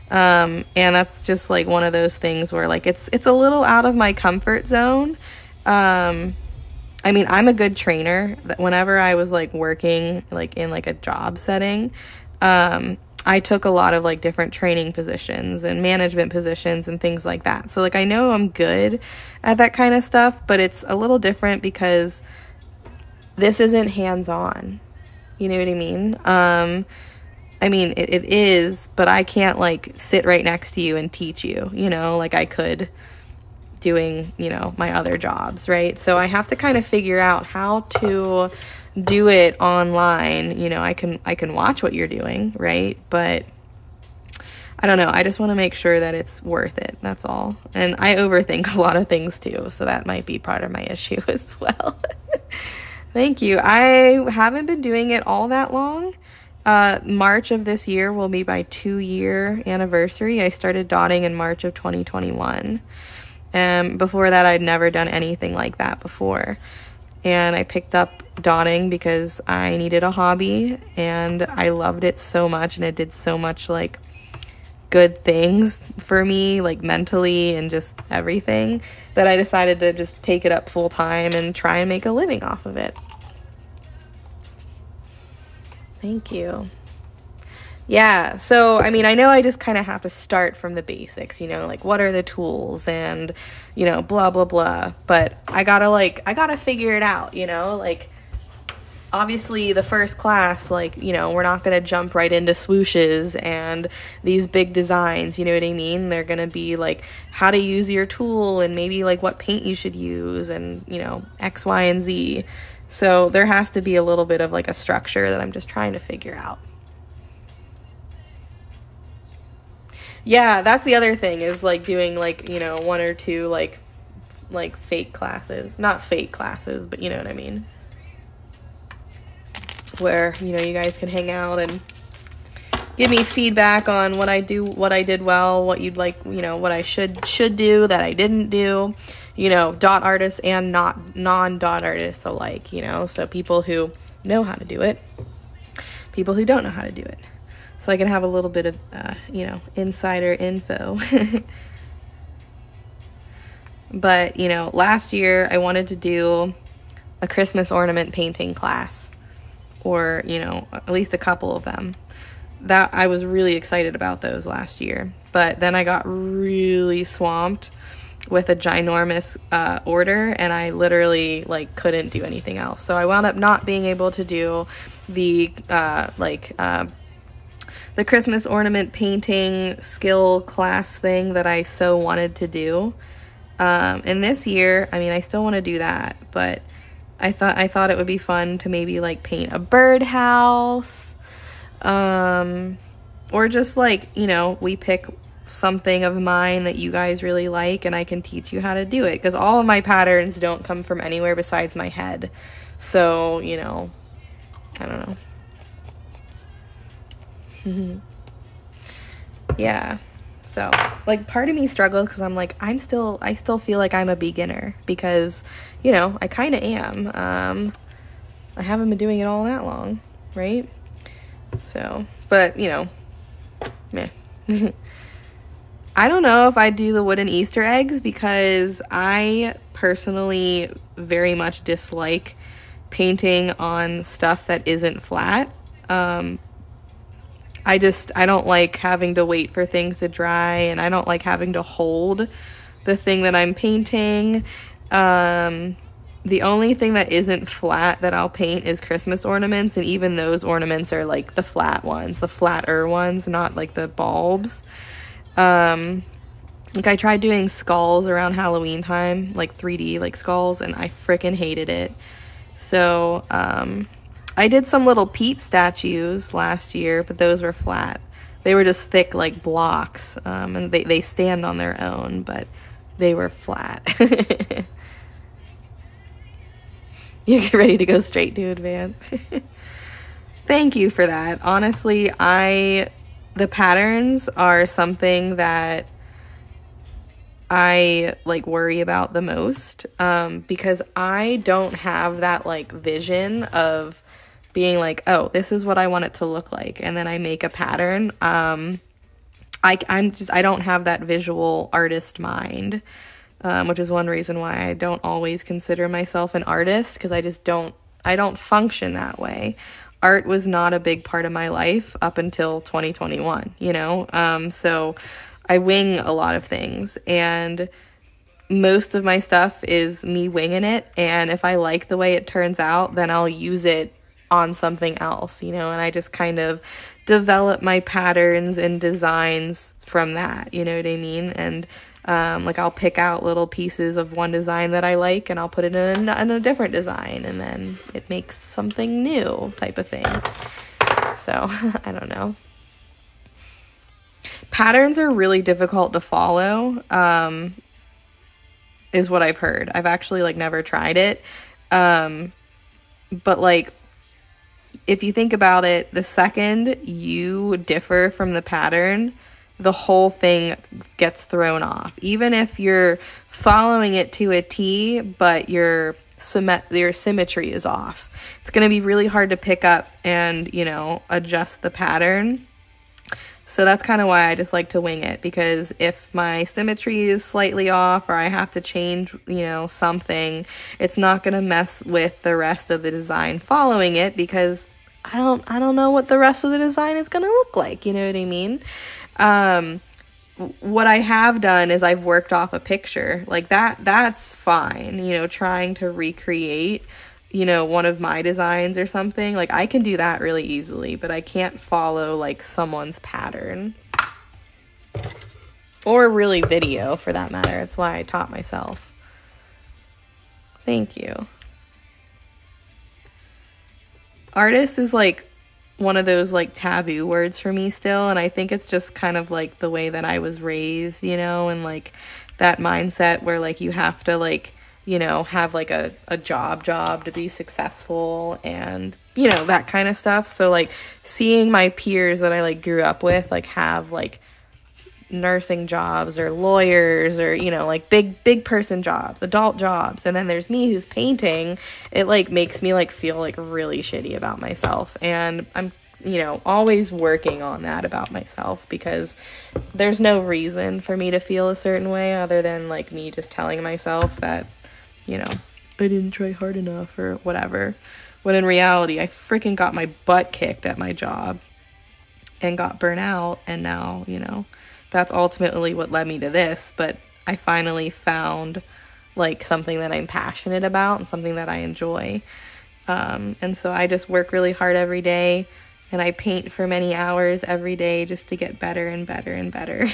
And that's just like one of those things where like it's a little out of my comfort zone. I mean, I'm a good trainer. Whenever I was like working like in like a job setting, I took a lot of like different training positions and management positions and things like that. So like I know I'm good at that kind of stuff, but it's a little different because this isn't hands-on. You know what I mean? I mean, it is, but I can't like sit right next to you and teach you, you know, like I could doing, you know, my other jobs, right? So I have to kind of figure out how to do it online. You know, I can watch what you're doing, right? But I don't know. I just want to make sure that it's worth it. That's all. And I overthink a lot of things too, so that might be part of my issue as well. Thank you. I haven't been doing it all that long. March of this year will be my 2-year anniversary. I started dotting in March of 2021. Before that, I'd never done anything like that before. And I picked up dotting because I needed a hobby, and I loved it so much, and it did so much like good things for me, like mentally and just everything, that I decided to just take it up full time and try and make a living off of it. Thank you. Yeah, so I mean, I know I just kind of have to start from the basics, you know, like what are the tools and, you know, blah blah blah, but I gotta figure it out, you know, like obviously the first class, like, you know, we're not gonna jump right into swooshes and these big designs, you know what I mean? They're gonna be like how to use your tool and maybe like what paint you should use and, you know, X, Y, and Z. So there has to be a little bit of like a structure that I'm just trying to figure out. Yeah, that's the other thing, is like doing like, you know, 1 or 2 like fake classes. Not fake classes, but you know what I mean. Where, you know, you guys can hang out and give me feedback on what I did well, what you'd like, you know, what I should do that I didn't do. You know, dot artists and not non-dot artists alike, you know, so people who know how to do it, people who don't know how to do it. So I can have a little bit of, you know, insider info. But, you know, last year I wanted to do a Christmas ornament painting class, or, you know, at least a couple of them. That I was really excited about those last year. But then I got really swamped with a ginormous order, and I literally like couldn't do anything else. So I wound up not being able to do the Christmas ornament painting skill class thing that I so wanted to do. And this year, I mean, I still want to do that, but I thought it would be fun to maybe like paint a birdhouse, or just like, you know, we pick something of mine that you guys really like and I can teach you how to do it, because all of my patterns don't come from anywhere besides my head. So, you know, I don't know. Yeah. So, like, part of me struggles because I'm like, I still feel like I'm a beginner, because, you know, I kind of am. I haven't been doing it all that long, right? So, but, you know, meh. I don't know if I'd do the wooden Easter eggs, because I personally very much dislike painting on stuff that isn't flat. I don't like having to wait for things to dry, and I don't like having to hold the thing that I'm painting. The only thing that isn't flat that I'll paint is Christmas ornaments, and even those ornaments are like the flat ones, the flatter ones, not like the bulbs. Like I tried doing skulls around Halloween time, like 3D like skulls, and I freaking hated it. So I did some little peep statues last year, but those were flat. They were just thick like blocks, and they stand on their own, but they were flat. You get ready to go straight to advance. Thank you for that. Honestly, the patterns are something that I like worry about the most, because I don't have that like vision of being like, oh, this is what I want it to look like, and then I make a pattern. I don't have that visual artist mind, which is one reason why I don't always consider myself an artist, because I don't function that way. Art was not a big part of my life up until 2021, you know? So I wing a lot of things, and most of my stuff is me winging it. And if I like the way it turns out, then I'll use it on something else, you know? And I just kind of develop my patterns and designs from that, you know what I mean? And Like I'll pick out little pieces of one design that I like and I'll put it in a different design, and then it makes something new type of thing. So I don't know. Patterns are really difficult to follow, is what I've heard. I've actually like never tried it. But like, if you think about it, the second you differ from the pattern, the whole thing gets thrown off. Even if you're following it to a T, but your symmetry is off. It's going to be really hard to pick up and, you know, adjust the pattern. So that's kind of why I just like to wing it, because if my symmetry is slightly off or I have to change, you know, something, it's not going to mess with the rest of the design following it, because I don't know what the rest of the design is going to look like, you know what I mean? What I have done is I've worked off a picture like that's fine, you know, trying to recreate, you know, one of my designs or something. Like I can do that really easily, but I can't follow like someone's pattern, or really video for that matter. It's why I taught myself. Thank you. Artist is like one of those like taboo words for me still, and I think it's just kind of like the way that I was raised, you know, and like that mindset where like you have to like, you know, have like a job to be successful, and you know, that kind of stuff. So like seeing my peers that I like grew up with like have like nursing jobs or lawyers or, you know, like big person jobs, adult jobs, and then there's me who's painting, it like makes me like feel like really shitty about myself. And I'm, you know, always working on that about myself, because there's no reason for me to feel a certain way other than like me just telling myself that, you know, I didn't try hard enough or whatever, when in reality I freaking got my butt kicked at my job and got burnt out, and now, you know, that's ultimately what led me to this. But I finally found like something that I'm passionate about and something that I enjoy. And so I just work really hard every day, and I paint for many hours every day just to get better and better and better.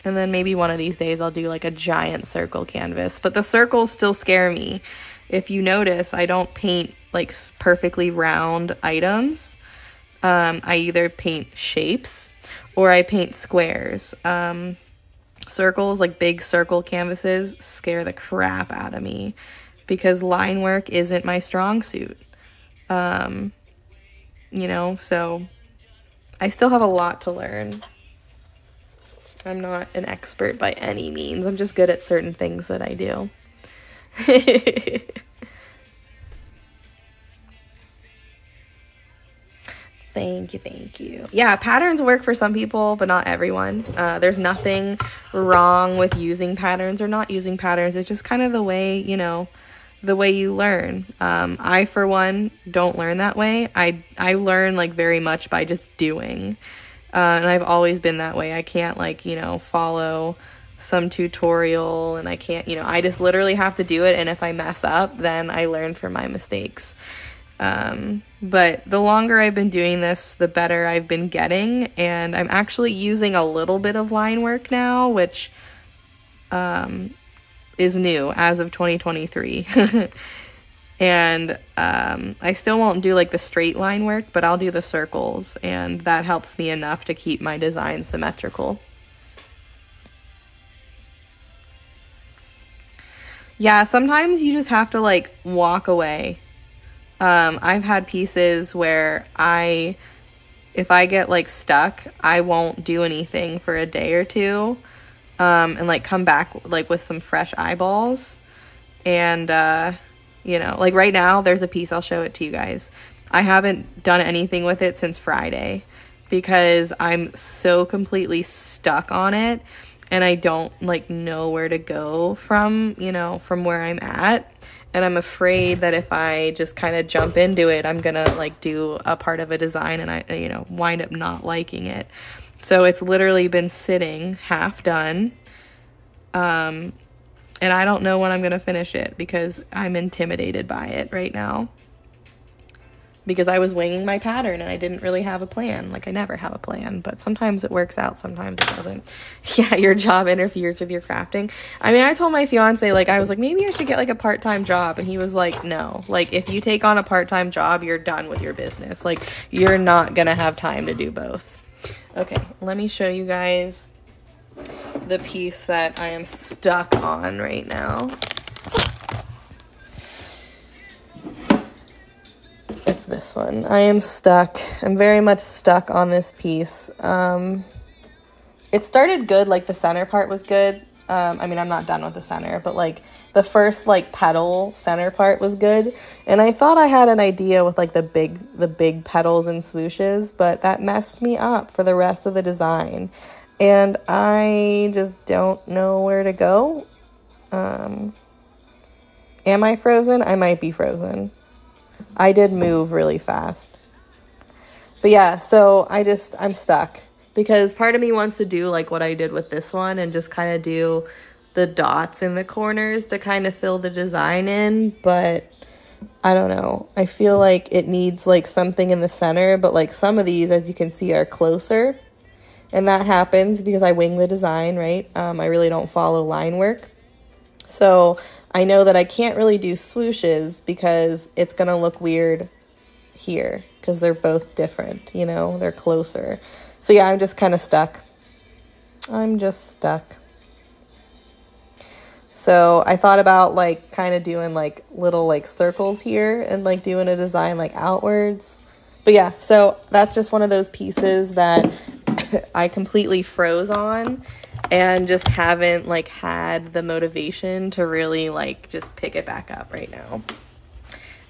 And then maybe one of these days I'll do like a giant circle canvas, but the circles still scare me. If you notice, I don't paint like perfectly round items. I either paint shapes or I paint squares. Circles, like big circle canvases, scare the crap out of me because line work isn't my strong suit. You know, so I still have a lot to learn. I'm not an expert by any means. I'm just good at certain things that I do. Thank you. Yeah, patterns work for some people, but not everyone. There's nothing wrong with using patterns or not using patterns. It's just kind of the way, you know, the way you learn. I, for one, don't learn that way. I learn like very much by just doing. And I've always been that way. I can't like, you know, follow some tutorial, and I can't, you know, I just literally have to do it. And if I mess up, then I learn from my mistakes. But the longer I've been doing this, the better I've been getting. And I'm actually using a little bit of line work now, which, is new as of 2023. And, I still won't do like the straight line work, but I'll do the circles, and that helps me enough to keep my design symmetrical. Yeah, sometimes you just have to like walk away. I've had pieces where if I get like stuck, I won't do anything for a day or two, and like come back like with some fresh eyeballs. And, you know, like right now there's a piece, I'll show it to you guys. I haven't done anything with it since Friday because I'm so completely stuck on it, and I don't like know where to go from, you know, from where I'm at. And I'm afraid that if I just kind of jump into it, I'm going to like do a part of a design and I, you know, wind up not liking it. So it's literally been sitting half done. And I don't know when I'm going to finish it because I'm intimidated by it right now. because I was winging my pattern and I didn't really have a plan. Like, I never have a plan, but sometimes it works out, sometimes it doesn't. Yeah, your job interferes with your crafting. I mean, I told my fiance, like, I was like, maybe I should get like a part-time job, and he was like, no, like, if you take on a part-time job, you're done with your business. Like, you're not gonna have time to do both. Okay, let me show you guys the piece that I am stuck on right now. It's this one. I am stuck. I'm very much stuck on this piece. It started good, like the center part was good. I mean, I'm not done with the center, but like the first like petal center part was good. And I thought I had an idea with like the big petals and swooshes, but that messed me up for the rest of the design. And I just don't know where to go. Am I frozen? I might be frozen. I did move really fast. But yeah, so I'm stuck. Because part of me wants to do like what I did with this one and just kind of do the dots in the corners to kind of fill the design in. But I don't know. I feel like it needs like something in the center. But like some of these, as you can see, are closer. And that happens because I wing the design, right? I really don't follow line work. So I know that I can't really do swooshes because it's going to look weird here because they're both different, you know, they're closer. So yeah, I'm just kind of stuck. I'm just stuck. So I thought about like kind of doing like little like circles here and like doing a design like outwards. But yeah, so that's just one of those pieces that I completely froze on. And just haven't like had the motivation to really like just pick it back up right now.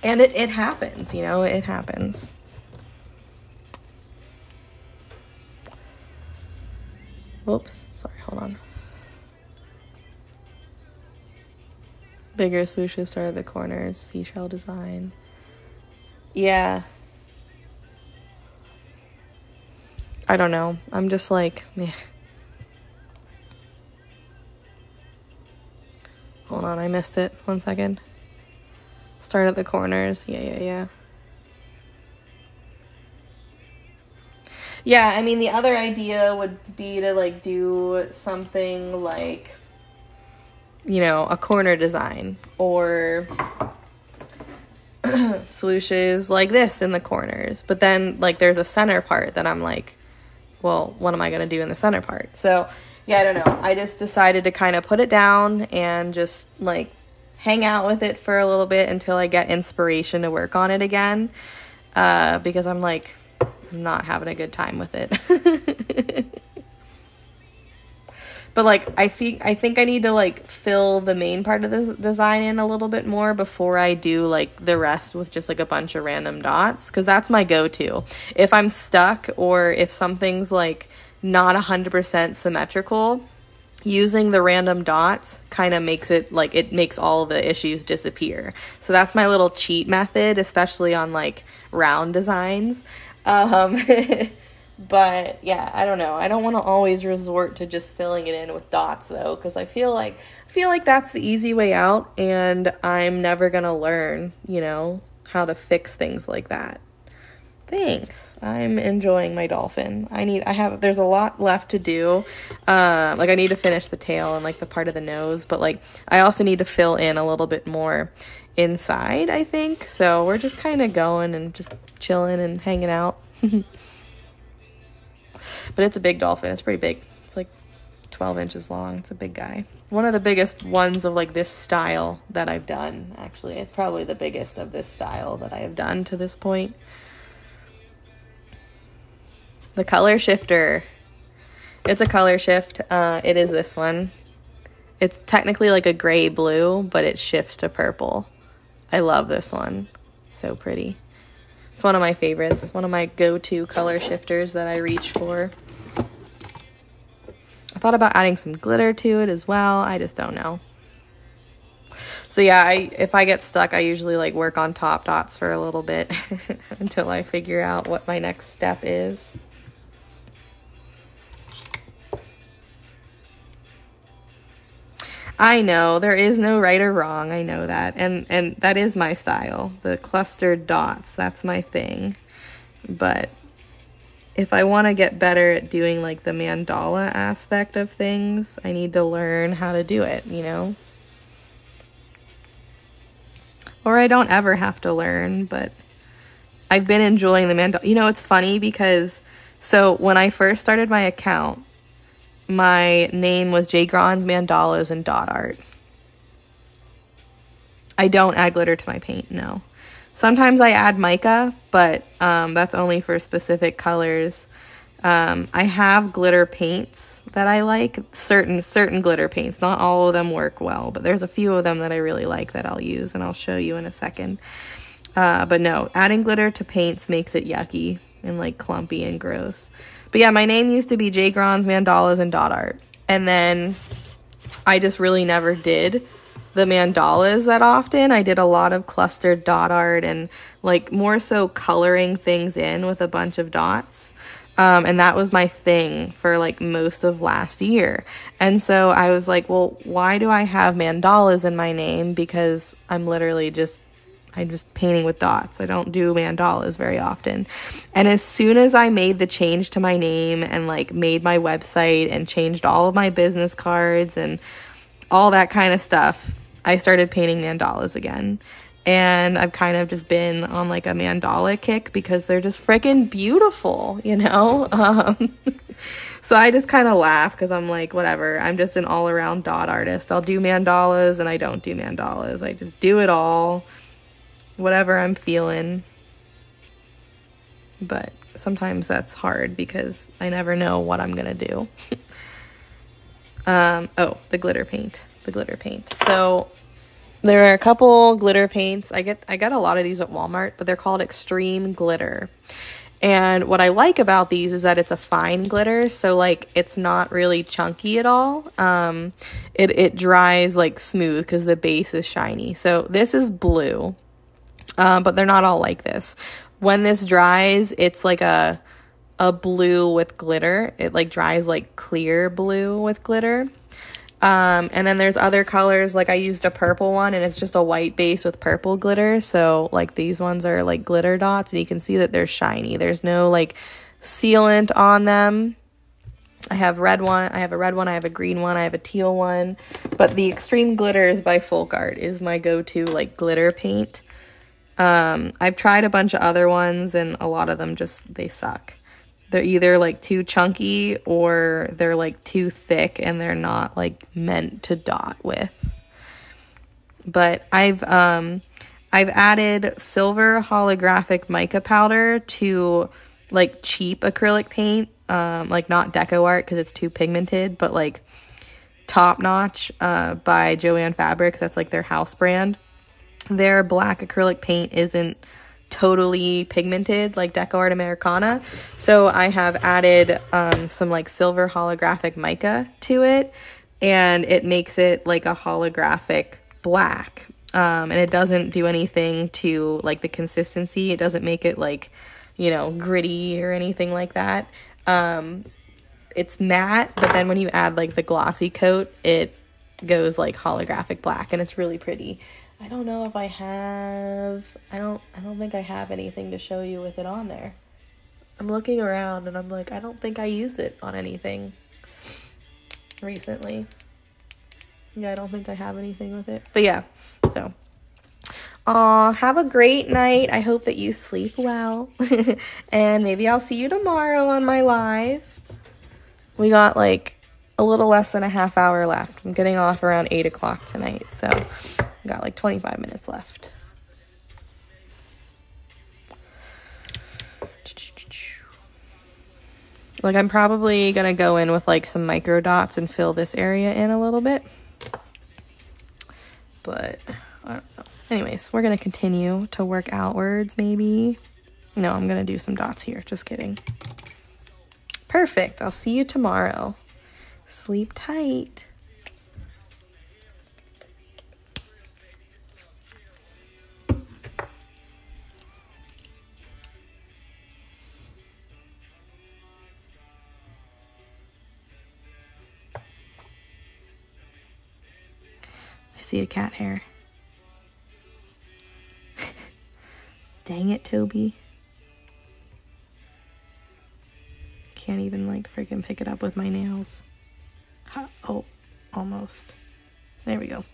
And it happens, you know, it happens. Whoops, sorry, hold on. Bigger swooshes start at the corners, seashell design. Yeah. I don't know. I'm just like, meh. Hold on, I missed it. 1 second. Start at the corners. Yeah. Yeah, I mean, the other idea would be to, like, do something like, you know, a corner design. Or swooshes like this in the corners. But then, like, there's a center part that I'm like, well, what am I going to do in the center part? So yeah, I don't know. I just decided to kind of put it down and just like hang out with it for a little bit until I get inspiration to work on it again. Because I'm like not having a good time with it. But like I think I need to like fill the main part of the design in a little bit more before I do like the rest with just like a bunch of random dots, because that's my go-to. If I'm stuck or if something's like not 100% symmetrical, using the random dots kind of makes it like it makes all the issues disappear. So that's my little cheat method, especially on like round designs. But yeah, I don't know. I don't want to always resort to just filling it in with dots though, because I feel like that's the easy way out, and I'm never gonna learn, you know, how to fix things like that. Thanks. I'm enjoying my dolphin. There's a lot left to do. Like I need to finish the tail and like the part of the nose, but like I also need to fill in a little bit more inside, I think. So we're just kind of going and just chilling and hanging out. But it's a big dolphin. It's pretty big. It's like 12 inches long. It's a big guy. One of the biggest ones of like this style that I've done, actually. It's probably the biggest of this style that I have done to this point. The color shifter. It's a color shift. It is this one. It's technically like a gray blue, but it shifts to purple. I love this one. It's so pretty. It's one of my favorites. One of my go-to color shifters that I reach for. I thought about adding some glitter to it as well. I just don't know. So yeah, if I get stuck, I usually like work on top dots for a little bit until I figure out what my next step is. I know there is no right or wrong. I know that. And that is my style. The clustered dots, that's my thing. But if I want to get better at doing like the mandala aspect of things, I need to learn how to do it, you know? Or I don't ever have to learn, but I've been enjoying the mandala. You know, it's funny because, so when I first started my account, my name was J. Grons Mandalas and Dot Art. I don't add glitter to my paint, no. Sometimes I add mica, but that's only for specific colors. I have glitter paints that I like, certain glitter paints. Not all of them work well, but there's a few of them that I really like that I'll use, and I'll show you in a second. But no, adding glitter to paints makes it yucky and like clumpy and gross. But yeah, my name used to be J. Grons Mandalas and Dot Art, and then I just really never did the mandalas that often. I did a lot of clustered dot art and like more so coloring things in with a bunch of dots. And that was my thing for like most of last year. And so I was like, well, why do I have mandalas in my name? Because I'm just painting with dots. I don't do mandalas very often. And as soon as I made the change to my name and like made my website and changed all of my business cards and all that kind of stuff, I started painting mandalas again. And I've kind of just been on like a mandala kick because they're just freaking beautiful, you know? So I just kind of laugh because I'm like, whatever, I'm just an all-around dot artist. I'll do mandalas and I don't do mandalas. I just do it all, whatever I'm feeling. But sometimes that's hard because I never know what I'm gonna do. Oh, the glitter paint. So there are a couple glitter paints. I got a lot of these at Walmart, but they're called Extreme Glitter. And what I like about these is that it's a fine glitter, so like it's not really chunky at all. It dries like smooth because the base is shiny. So this is blue, but they're not all like this. When this dries, it's like a blue with glitter. It like dries like clear blue with glitter. And then there's other colors, like I used a purple one and it's just a white base with purple glitter. So like these ones are like glitter dots and you can see that they're shiny. There's no like sealant on them. I have a red one, I have a green one, I have a teal one, but the Extreme Glitters by Folkart is my go-to like glitter paint. I've tried a bunch of other ones and a lot of them they suck. They're either like too chunky or they're like too thick and they're not like meant to dot with. But I've added silver holographic mica powder to like cheap acrylic paint, like not Decoart because it's too pigmented, but like Top Notch by Joanne Fabrics. That's like their house brand. Their black acrylic paint isn't totally pigmented like Decoart Americana, so I have added some like silver holographic mica to it, and it makes it like a holographic black, and it doesn't do anything to like the consistency. It doesn't make it like, you know, gritty or anything like that. It's matte, but then when you add like the glossy coat, it goes like holographic black, and it's really pretty. I don't know if I have, I don't think I have anything to show you with it on there. I'm looking around and I'm like, I don't think I used it on anything recently. Yeah, I don't think I have anything with it. But yeah, so. Have a great night. I hope that you sleep well. And maybe I'll see you tomorrow on my live. We got like a little less than a half hour left. I'm getting off around 8 o'clock tonight, so got like 25 minutes left. Like I'm probably gonna go in with like some micro dots and fill this area in a little bit, but I don't know. Anyways, we're gonna continue to work outwards. Maybe no, I'm gonna do some dots here, just kidding. Perfect. I'll see you tomorrow. Sleep tight. see a cat hair. Dang it, Toby. Can't even like freaking pick it up with my nails. Oh, almost. There we go.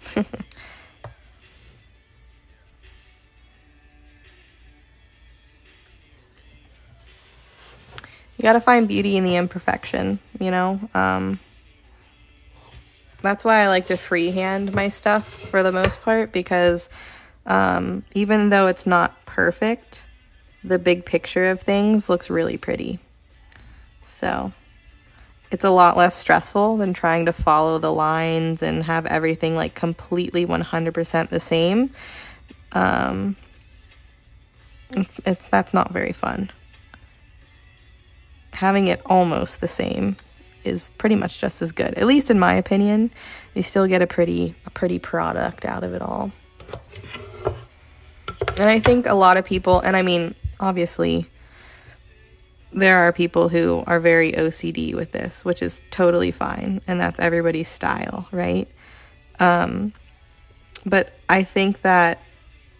You gotta find beauty in the imperfection, you know? That's why I like to freehand my stuff for the most part, because even though it's not perfect, the big picture of things looks really pretty. So it's a lot less stressful than trying to follow the lines and have everything like completely 100% the same. That's not very fun. Having it almost the same is pretty much just as good. At least in my opinion, you still get a pretty product out of it all. And I think a lot of people, and I mean, obviously, there are people who are very OCD with this, which is totally fine, and that's everybody's style, right? But I think that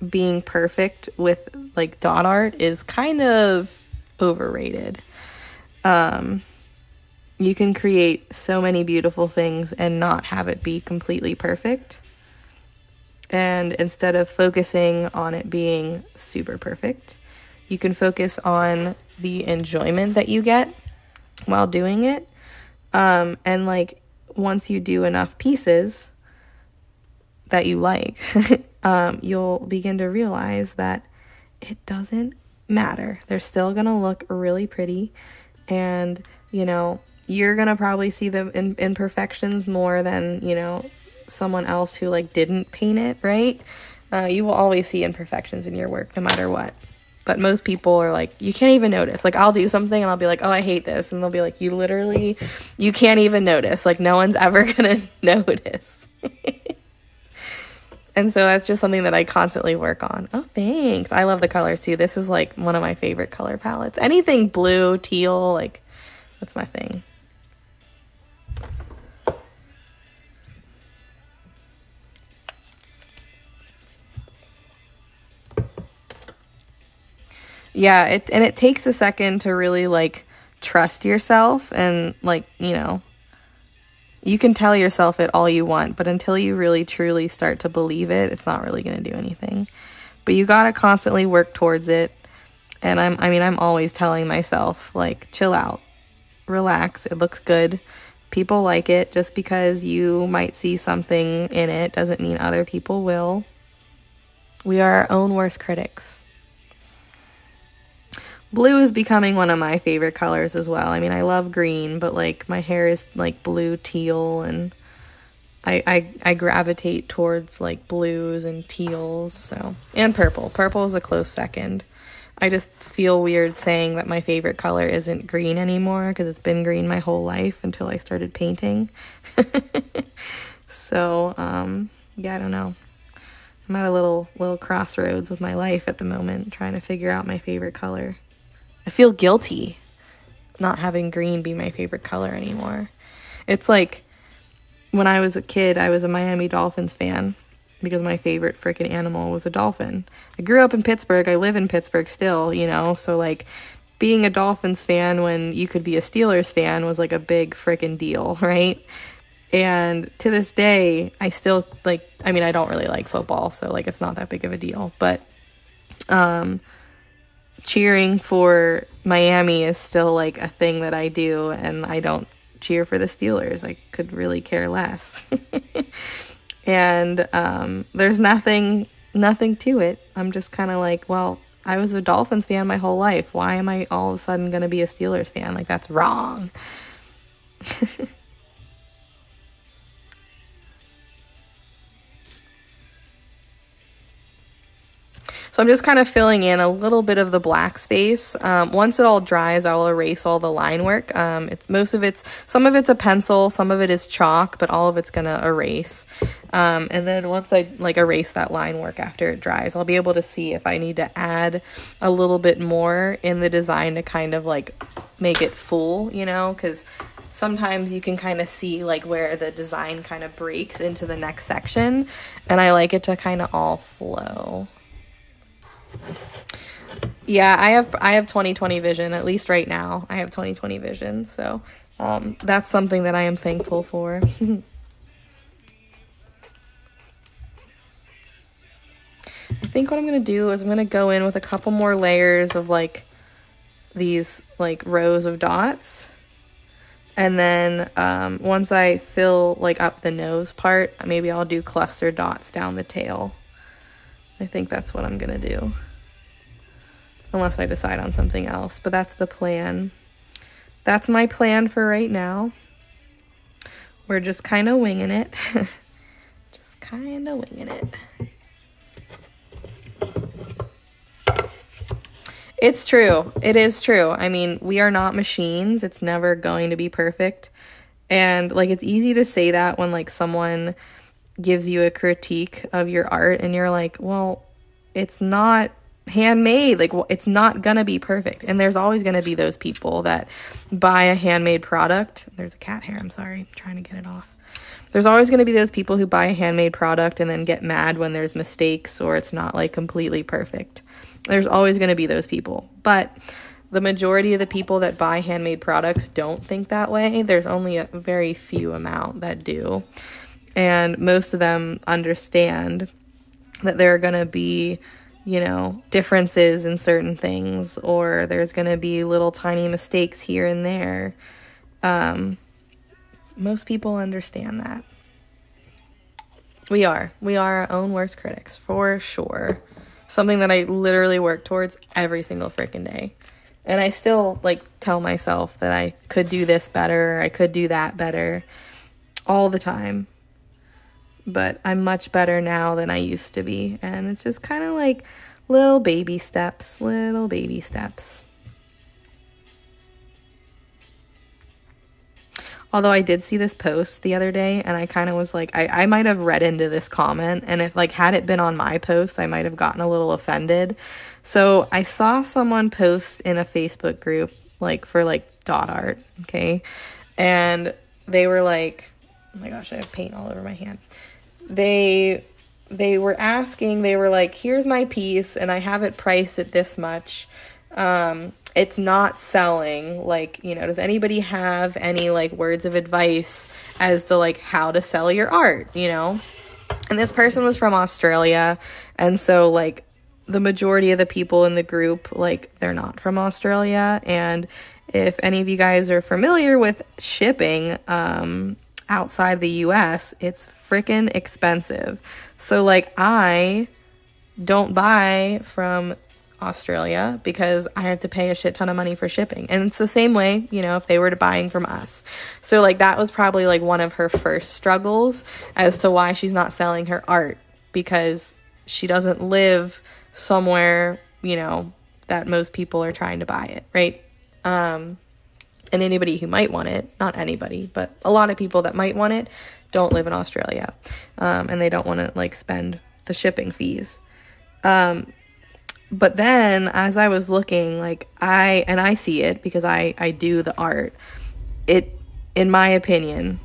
being perfect with like dot art is kind of overrated. You can create so many beautiful things and not have it be completely perfect. And instead of focusing on it being super perfect, you can focus on the enjoyment that you get while doing it. And like once you do enough pieces that you like, you'll begin to realize that it doesn't matter. They're still gonna look really pretty, and you know, you're gonna probably see the imperfections more than, you know, someone else who like didn't paint it, right? You will always see imperfections in your work no matter what. But most people are like, you can't even notice. Like, I'll do something and I'll be like, oh, I hate this, and they'll be like, you can't even notice. Like, no one's ever gonna notice. And so that's just something that I constantly work on. Oh, thanks. I love the colors too. This is like one of my favorite color palettes. Anything blue, teal, like that's my thing. Yeah, it takes a second to really like trust yourself, and like, you know, you can tell yourself it all you want, but until you really truly start to believe it, it's not really going to do anything. But you got to constantly work towards it. And I'm always telling myself, like, chill out, relax, it looks good. People like it. Just because you might see something in it doesn't mean other people will. We are our own worst critics. Blue is becoming one of my favorite colors as well. I mean, I love green, but like my hair is like blue, teal, and I gravitate towards like blues and teals, so, and purple. Purple is a close second. I just feel weird saying that my favorite color isn't green anymore, because it's been green my whole life until I started painting. So, yeah, I don't know. I'm at a little crossroads with my life at the moment, trying to figure out my favorite color. I feel guilty not having green be my favorite color anymore. It's like when I was a kid, I was a Miami Dolphins fan because my favorite freaking animal was a dolphin. I grew up in Pittsburgh. I live in Pittsburgh still, you know, so like being a Dolphins fan when you could be a Steelers fan was like a big freaking deal, right? And to this day, I still like, I mean, I don't really like football, so like it's not that big of a deal, but cheering for Miami is still like a thing that I do, and I don't cheer for the Steelers. I could really care less. And there's nothing to it. I'm just kind of like, well, I was a Dolphins fan my whole life. Why am I all of a sudden going to be a Steelers fan? Like, that's wrong. So I'm just kind of filling in a little bit of the black space. Once it all dries, I'll erase all the line work. Some of it's a pencil, some of it is chalk, but all of it's gonna erase. And then once I like erase that line work after it dries, I'll be able to see if I need to add a little bit more in the design to kind of like make it full, you know, because sometimes you can kind of see like where the design kind of breaks into the next section, and I like it to kind of all flow. Yeah, I have 20/20 vision, at least right now. I have 20/20 vision, so that's something that I am thankful for. I think what I'm going to do is I'm going to go in with a couple more layers of like these like rows of dots. And then once I fill like up the nose part, maybe I'll do cluster dots down the tail. I think that's what I'm going to do. Unless I decide on something else, but that's the plan. That's my plan for right now. We're just kind of winging it. Just kind of winging it. It's true. It is true. I mean, we are not machines. It's never going to be perfect. And like, it's easy to say that when like someone gives you a critique of your art and you're like, well, it's not handmade. Like, well, it's not gonna be perfect. And there's always gonna be those people that buy a handmade product. There's a cat hair. I'm sorry. I'm trying to get it off. There's always going to be those people who buy a handmade product and then get mad when there's mistakes or it's not like completely perfect. There's always going to be those people. But the majority of the people that buy handmade products don't think that way. There's only a very few amount that do. And most of them understand that there are going to be, you know, differences in certain things, or there's going to be little tiny mistakes here and there. Most people understand that. We are our own worst critics, for sure. Something that I literally work towards every single freaking day. And I still, like, tell myself that I could do this better, or I could do that better, all the time. But I'm much better now than I used to be. And it's just kind of like little baby steps, little baby steps. Although I did see this post the other day and I kind of was like, I might have read into this comment, and if like had it been on my post, I might have gotten a little offended. So I saw someone post in a Facebook group like for like dot art, okay? And they were like, oh my gosh, I have paint all over my hand. They were asking, they were like, here's my piece and I have it priced at this much. It's not selling, like, you know, does anybody have any, like, words of advice as to, like, how to sell your art, you know? And this person was from Australia, and so, like, the majority of the people in the group, like, they're not from Australia, and if any of you guys are familiar with shipping outside the US, it's freaking expensive. So, like, I don't buy from Australia because I have to pay a shit ton of money for shipping. And it's the same way, you know, if they were to buying from us. So like that was probably like one of her first struggles as to why she's not selling her art, because she doesn't live somewhere, you know, that most people are trying to buy it, right? And anybody who might want it, not anybody, but a lot of people that might want it don't live in Australia. And they don't want to like spend the shipping fees. But then as I was looking, like I see it because I do the art, it, in my opinion,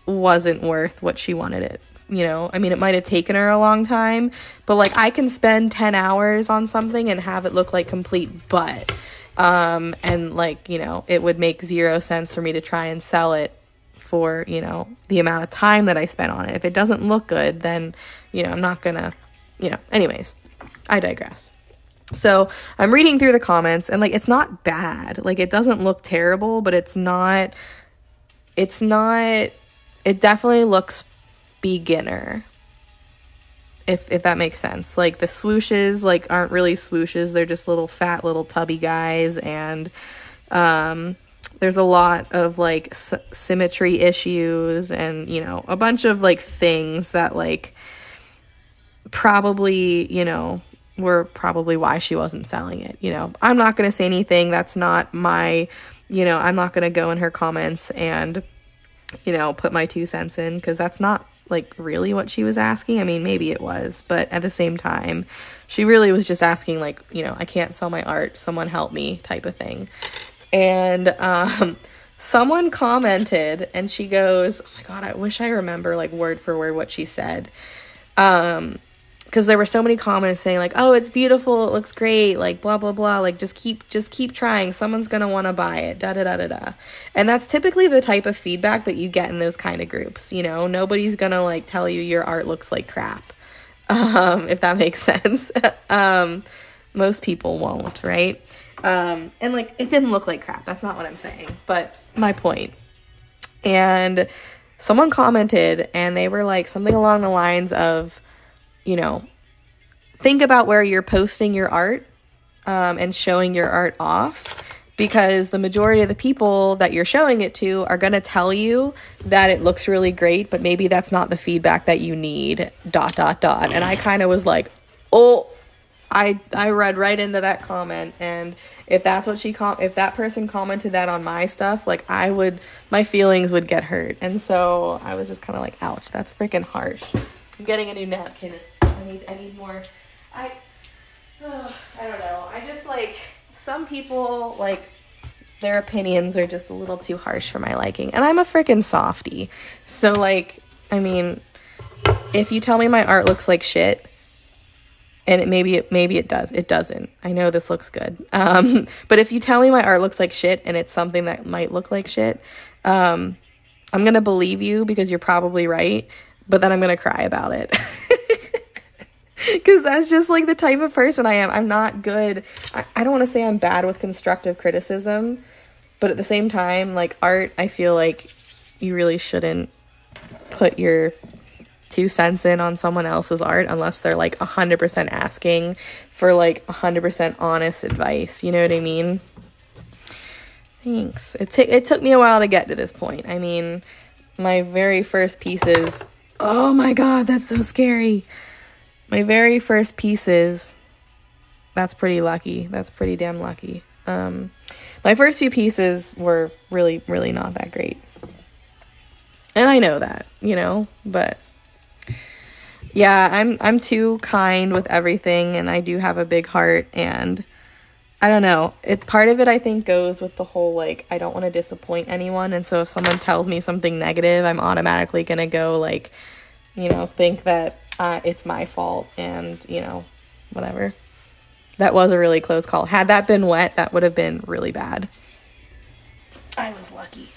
wasn't worth what she wanted it. You know, I mean, it might have taken her a long time, but like I can spend 10 hours on something and have it look like complete butt. And like, you know, it would make zero sense for me to try and sell it for, you know, the amount of time that I spent on it. If it doesn't look good, then, you know, I'm not gonna, you know, anyways. I digress. So I'm reading through the comments and like, it's not bad. Like it doesn't look terrible, but it definitely looks beginner. If that makes sense. Like the swooshes like aren't really swooshes. They're just little fat, little tubby guys. And, there's a lot of like symmetry issues and, you know, a bunch of like things that like probably, you know, were probably why she wasn't selling it. You know, I'm not going to say anything. That's not my, you know, I'm not going to go in her comments and, you know, put my 2 cents in, because that's not like really what she was asking. I mean, maybe it was, but at the same time, she really was just asking like, you know, I can't sell my art, someone help me type of thing. And someone commented and she goes, oh my God, I wish I remember like word for word what she said. Because there were so many comments saying like, oh, it's beautiful, it looks great, like blah blah blah, like just keep trying, someone's gonna want to buy it, da da da da da. And that's typically the type of feedback that you get in those kind of groups. You know, nobody's gonna like tell you your art looks like crap, if that makes sense. Most people won't, right? And like, it didn't look like crap, that's not what I'm saying, but my point. And someone commented and they were like something along the lines of, you know, think about where you're posting your art, and showing your art off, because the majority of the people that you're showing it to are going to tell you that it looks really great, but maybe that's not the feedback that you need, ... And I kind of was like, oh, I read right into that comment. And if that's what if that person commented that on my stuff, like my feelings would get hurt. And so I was just kind of like, ouch, that's freaking harsh. I'm getting a new napkin. I need more. I don't know. I just like, some people, like, their opinions are just a little too harsh for my liking. And I'm a freaking softie. So like, I mean, if you tell me my art looks like shit, and maybe it does. It doesn't. I know this looks good. But if you tell me my art looks like shit and it's something that might look like shit, I'm going to believe you because you're probably right. But then I'm going to cry about it. Because that's just like the type of person I am. I'm not good. I don't want to say I'm bad with constructive criticism. But at the same time, like art, I feel like you really shouldn't put your 2 cents in on someone else's art unless they're like 100% asking for like 100% honest advice. You know what I mean? Thanks. It took me a while to get to this point. I mean, my very first pieces... Oh my God, that's so scary. My very first pieces, that's pretty lucky. That's pretty damn lucky. My first few pieces were really, really not that great. And I know that, you know, but yeah, I'm too kind with everything, and I do have a big heart, and I don't know. Part of it, I think, goes with the whole, like, I don't want to disappoint anyone, and so if someone tells me something negative, I'm automatically going to go, like, you know, think that it's my fault, and, you know, whatever. That was a really close call. Had that been wet, that would have been really bad. I was lucky.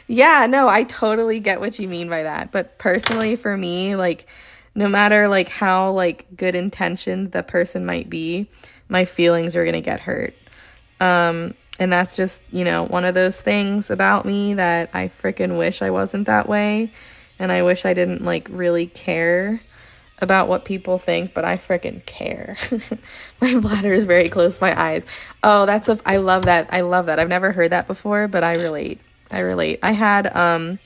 Yeah, no, I totally get what you mean by that. But personally, for me, like, no matter, like, how, like, good intentioned the person might be, my feelings are going to get hurt. And that's just, you know, one of those things about me that I freaking wish I wasn't that way. And I wish I didn't, like, really care about what people think, but I freaking care. My bladder is very close to my eyes. Oh, I love that. I love that. I've never heard that before, but I relate. I had, I'm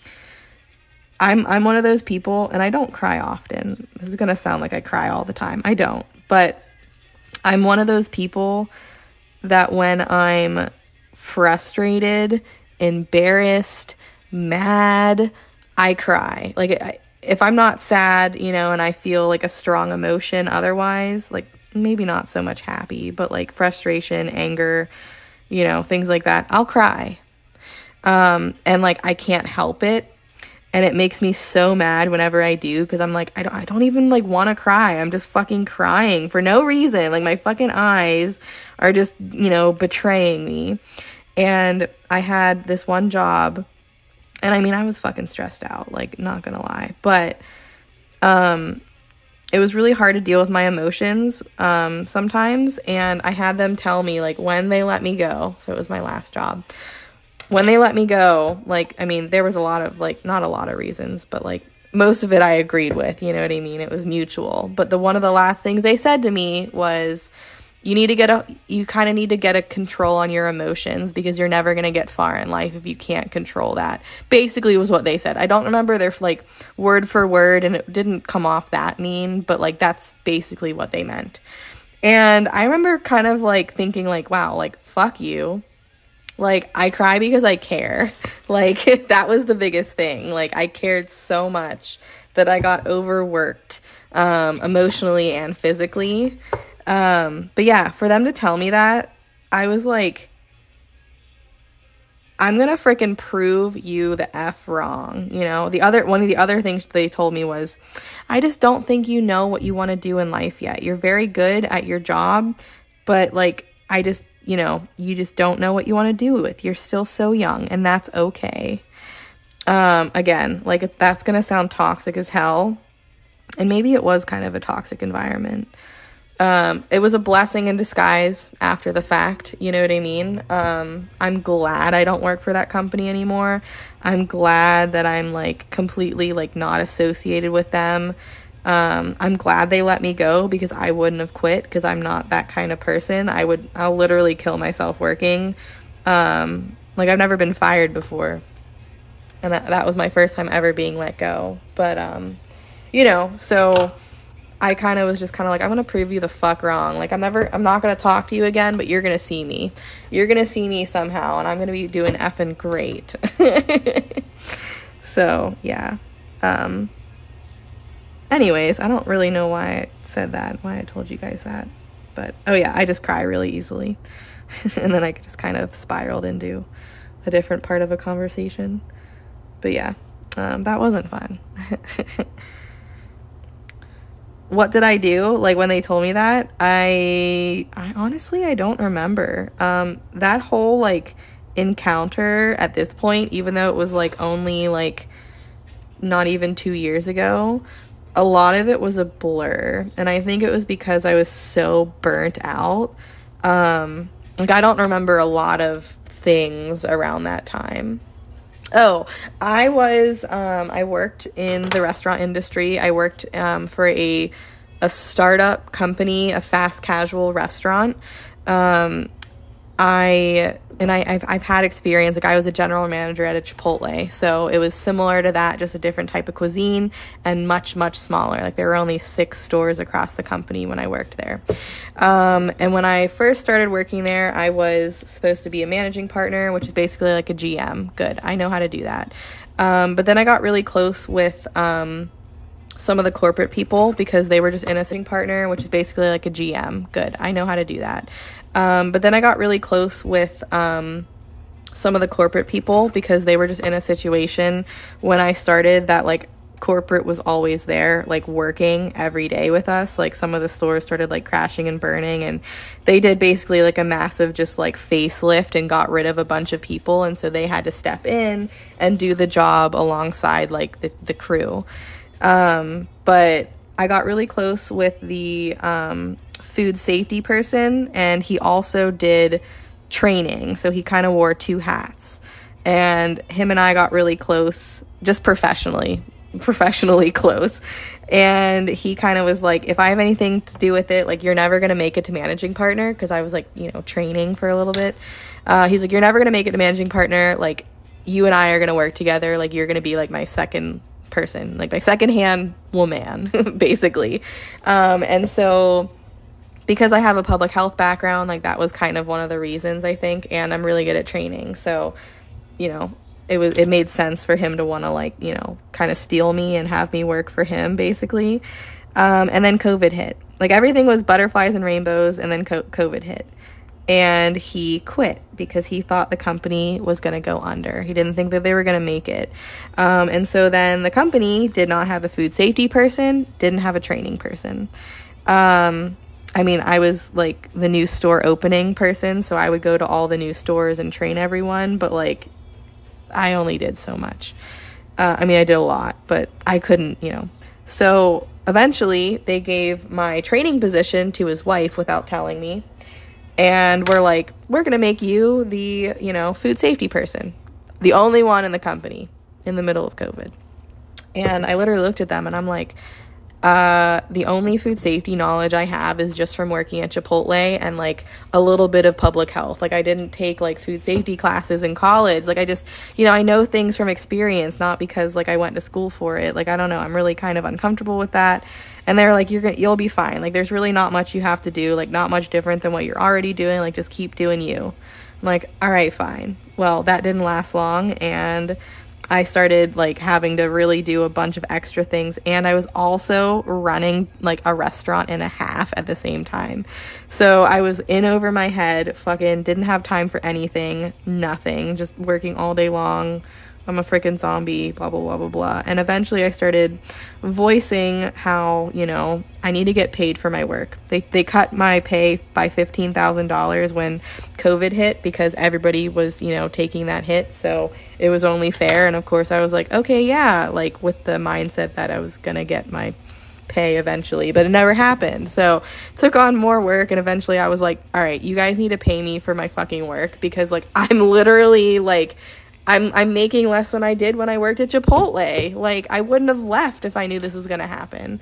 one of those people, and I don't cry often. This is going to sound like I cry all the time. I don't, but I'm one of those people that when I'm frustrated, embarrassed, mad, I cry. Like, if I'm not sad, you know, and I feel like a strong emotion otherwise, like maybe not so much happy, but like frustration, anger, you know, things like that, I'll cry. And like, I can't help it. And it makes me so mad whenever I do, because I'm like, I don't even like want to cry. I'm just fucking crying for no reason. Like, my fucking eyes are just, you know, betraying me. And I had this one job, and I mean, I was fucking stressed out, like, not gonna lie. But it was really hard to deal with my emotions sometimes. And I had them tell me, like, when they let me go, so it was my last job, when they let me go, like, I mean, there was a lot of, like, not a lot of reasons, but, like, most of it I agreed with, you know what I mean? It was mutual. But one of the last things they said to me was, you kind of need to get a control on your emotions, because you're never going to get far in life if you can't control that. Basically was what they said. I don't remember their, like, word for word, and it didn't come off that mean, but, like, that's basically what they meant. And I remember kind of, like, thinking, like, wow, like, fuck you. Like, I cry because I care. Like, that was the biggest thing. Like, I cared so much that I got overworked, emotionally and physically. But yeah, for them to tell me that, I was like, I'm gonna freaking prove you the F wrong. You know, one of the other things they told me was, I just don't think you know what you want to do in life yet. You're very good at your job, but like, I just, you know, you just don't know what you want to do with. You're still so young, and that's okay. Again, like, that's gonna sound toxic as hell, and maybe it was kind of a toxic environment. It was a blessing in disguise after the fact, you know what I mean? I'm glad I don't work for that company anymore. I'm glad that I'm like completely like not associated with them. I'm glad they let me go because I wouldn't have quit because I'm not that kind of person. I'll literally kill myself working. Like, I've never been fired before, and that was my first time ever being let go. But, you know, so I kind of was just kind of like, I'm going to prove you the fuck wrong. Like, I'm not going to talk to you again, but you're going to see me. You're going to see me somehow, and I'm going to be doing effing great. So, yeah. Anyways, I don't really know why I said that, why I told you guys that. But, oh yeah, I just cry really easily. And then I just kind of spiraled into a different part of a conversation. But yeah, that wasn't fun. What did I do? Like, when they told me that, I honestly, I don't remember. That whole, like, encounter at this point, even though it was, like, only, like, not even 2 years ago, a lot of it was a blur. And I think it was because I was so burnt out. Like, I don't remember a lot of things around that time. Oh, I worked in the restaurant industry. I worked for a startup company, a fast casual restaurant. I've had experience, like, I was a general manager at a Chipotle, so it was similar to that, just a different type of cuisine and much, much smaller. Like, there were only 6 stores across the company when I worked there. And when I first started working there, I was supposed to be a managing partner, which is basically like a GM. Good, I know how to do that. But then I got really close with some of the corporate people because they were just in a sitting partner, which is basically like a GM. Good, I know how to do that. But then I got really close with some of the corporate people because they were just in a situation when I started that, like, corporate was always there, like, working every day with us. Like, some of the stores started, like, crashing and burning, and they did basically, like, a massive just, like, facelift and got rid of a bunch of people, and so they had to step in and do the job alongside, like, the crew. But I got really close with the food safety person, and he also did training, so he kind of wore 2 hats, and him and I got really close, just professionally close. And he kind of was like, if I have anything to do with it, like, you're never going to make it to managing partner, because I was, like, you know, training for a little bit. He's like, you're never going to make it to managing partner, like, you and I are going to work together, like, you're going to be like my second person, like my second-hand woman, basically. And so because I have a public health background, like, that was kind of one of the reasons, I think, and I'm really good at training, so, you know, it made sense for him to want to, like, you know, kind of steal me and have me work for him, basically. And then COVID hit. Like, everything was butterflies and rainbows, and then COVID hit. And he quit because he thought the company was going to go under. He didn't think that they were going to make it. And so then the company did not have a food safety person, didn't have a training person. I mean, I was, like, the new store opening person, so I would go to all the new stores and train everyone, but, like, I only did so much. I mean, I did a lot, but I couldn't, you know. So eventually they gave my training position to his wife without telling me. And we're like, we're going to make you the, you know, food safety person. The only one in the company in the middle of COVID. And I literally looked at them and I'm like, the only food safety knowledge I have is just from working at Chipotle and, like, a little bit of public health. Like, I didn't take, like, food safety classes in college. Like, I just, you know, I know things from experience, not because, like, I went to school for it. Like, I don't know. I'm really kind of uncomfortable with that. And they're like, you'll be fine. Like, there's really not much you have to do. Like, not much different than what you're already doing. Like, just keep doing you. I'm like, all right, fine. Well, that didn't last long, and I started like having to really do a bunch of extra things, and I was also running like a restaurant and a half at the same time. So I was in over my head, fucking didn't have time for anything, nothing, just working all day long. I'm a freaking zombie, blah, blah, blah, blah, blah. And eventually I started voicing how, you know, I need to get paid for my work. They cut my pay by $15,000 when COVID hit because everybody was, you know, taking that hit. So it was only fair. And of course I was like, okay, yeah, like with the mindset that I was going to get my pay eventually, but it never happened. So took on more work, and eventually I was like, all right, you guys need to pay me for my fucking work, because like I'm literally like, I'm making less than I did when I worked at Chipotle. Like, I wouldn't have left if I knew this was going to happen.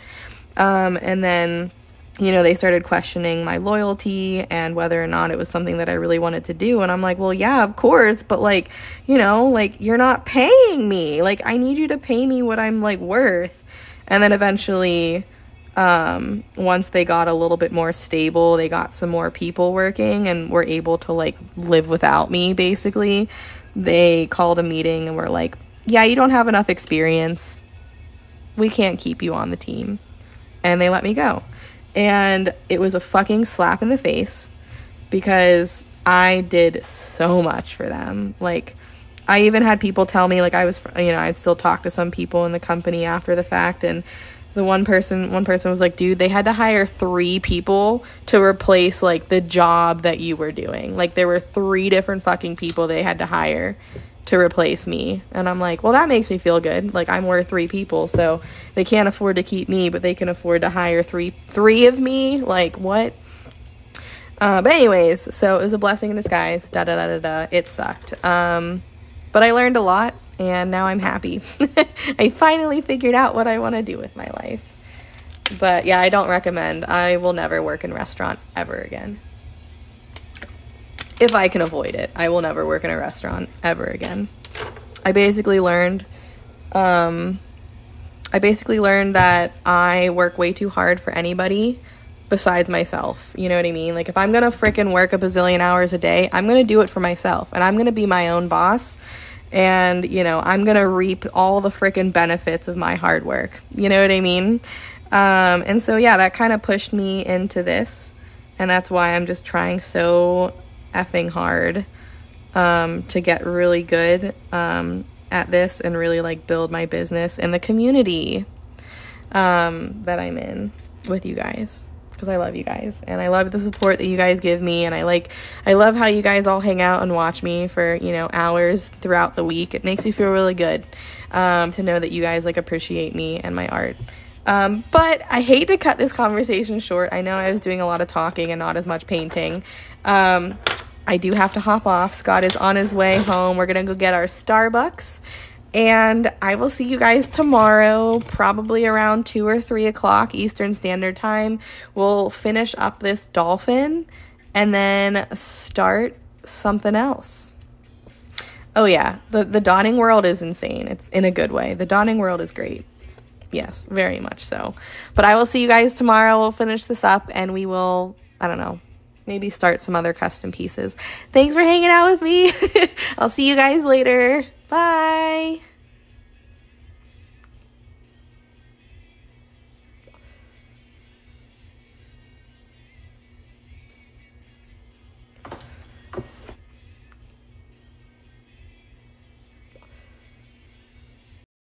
And then, you know, they started questioning my loyalty and whether or not it was something that I really wanted to do. And I'm like, well, yeah, of course. But like, you know, like, you're not paying me. Like, I need you to pay me what I'm like worth. And then eventually, once they got a little bit more stable, they got some more people working and were able to like live without me, basically. They called a meeting and were like, yeah, you don't have enough experience. We can't keep you on the team. And they let me go. And it was a fucking slap in the face, because I did so much for them. Like, I even had people tell me, like, I was, you know, I'd still talk to some people in the company after the fact, and the one person was like, dude, they had to hire 3 people to replace like the job that you were doing. Like, there were 3 different fucking people they had to hire to replace me. And I'm like, well, that makes me feel good. Like, I'm worth 3 people, so they can't afford to keep me, but they can afford to hire three of me. Like, what? But anyways, so it was a blessing in disguise. It sucked. But I learned a lot, and now I'm happy. I finally figured out what I want to do with my life. But yeah, I don't recommend. I will never work in a restaurant ever again. If I can avoid it, I will never work in a restaurant ever again. I basically learned that I work way too hard for anybody besides myself. You know what I mean? Like, if I'm gonna freaking work a bazillion hours a day, I'm gonna do it for myself, and I'm gonna be my own boss. And, you know, I'm going to reap all the freaking benefits of my hard work. You know what I mean? And so, yeah, that kind of pushed me into this. And that's why I'm just trying so effing hard to get really good at this and really, like, build my business in the community that I'm in with you guys. Because I love you guys, and I love the support that you guys give me, and I love how you guys all hang out and watch me for, you know, hours throughout the week. It makes me feel really good to know that you guys like appreciate me and my art. But I hate to cut this conversation short. I know I was doing a lot of talking and not as much painting. I do have to hop off. Scott is on his way home. We're gonna go get our Starbucks. And I will see you guys tomorrow, probably around 2 or 3 o'clock Eastern Standard Time. We'll finish up this Dolphin and then start something else. Oh yeah, the Dawning World is insane. It's in a good way. The Dawning World is great. Yes, very much so. But I will see you guys tomorrow. We'll finish this up, and we will, I don't know, maybe start some other custom pieces. Thanks for hanging out with me. I'll see you guys later. Bye.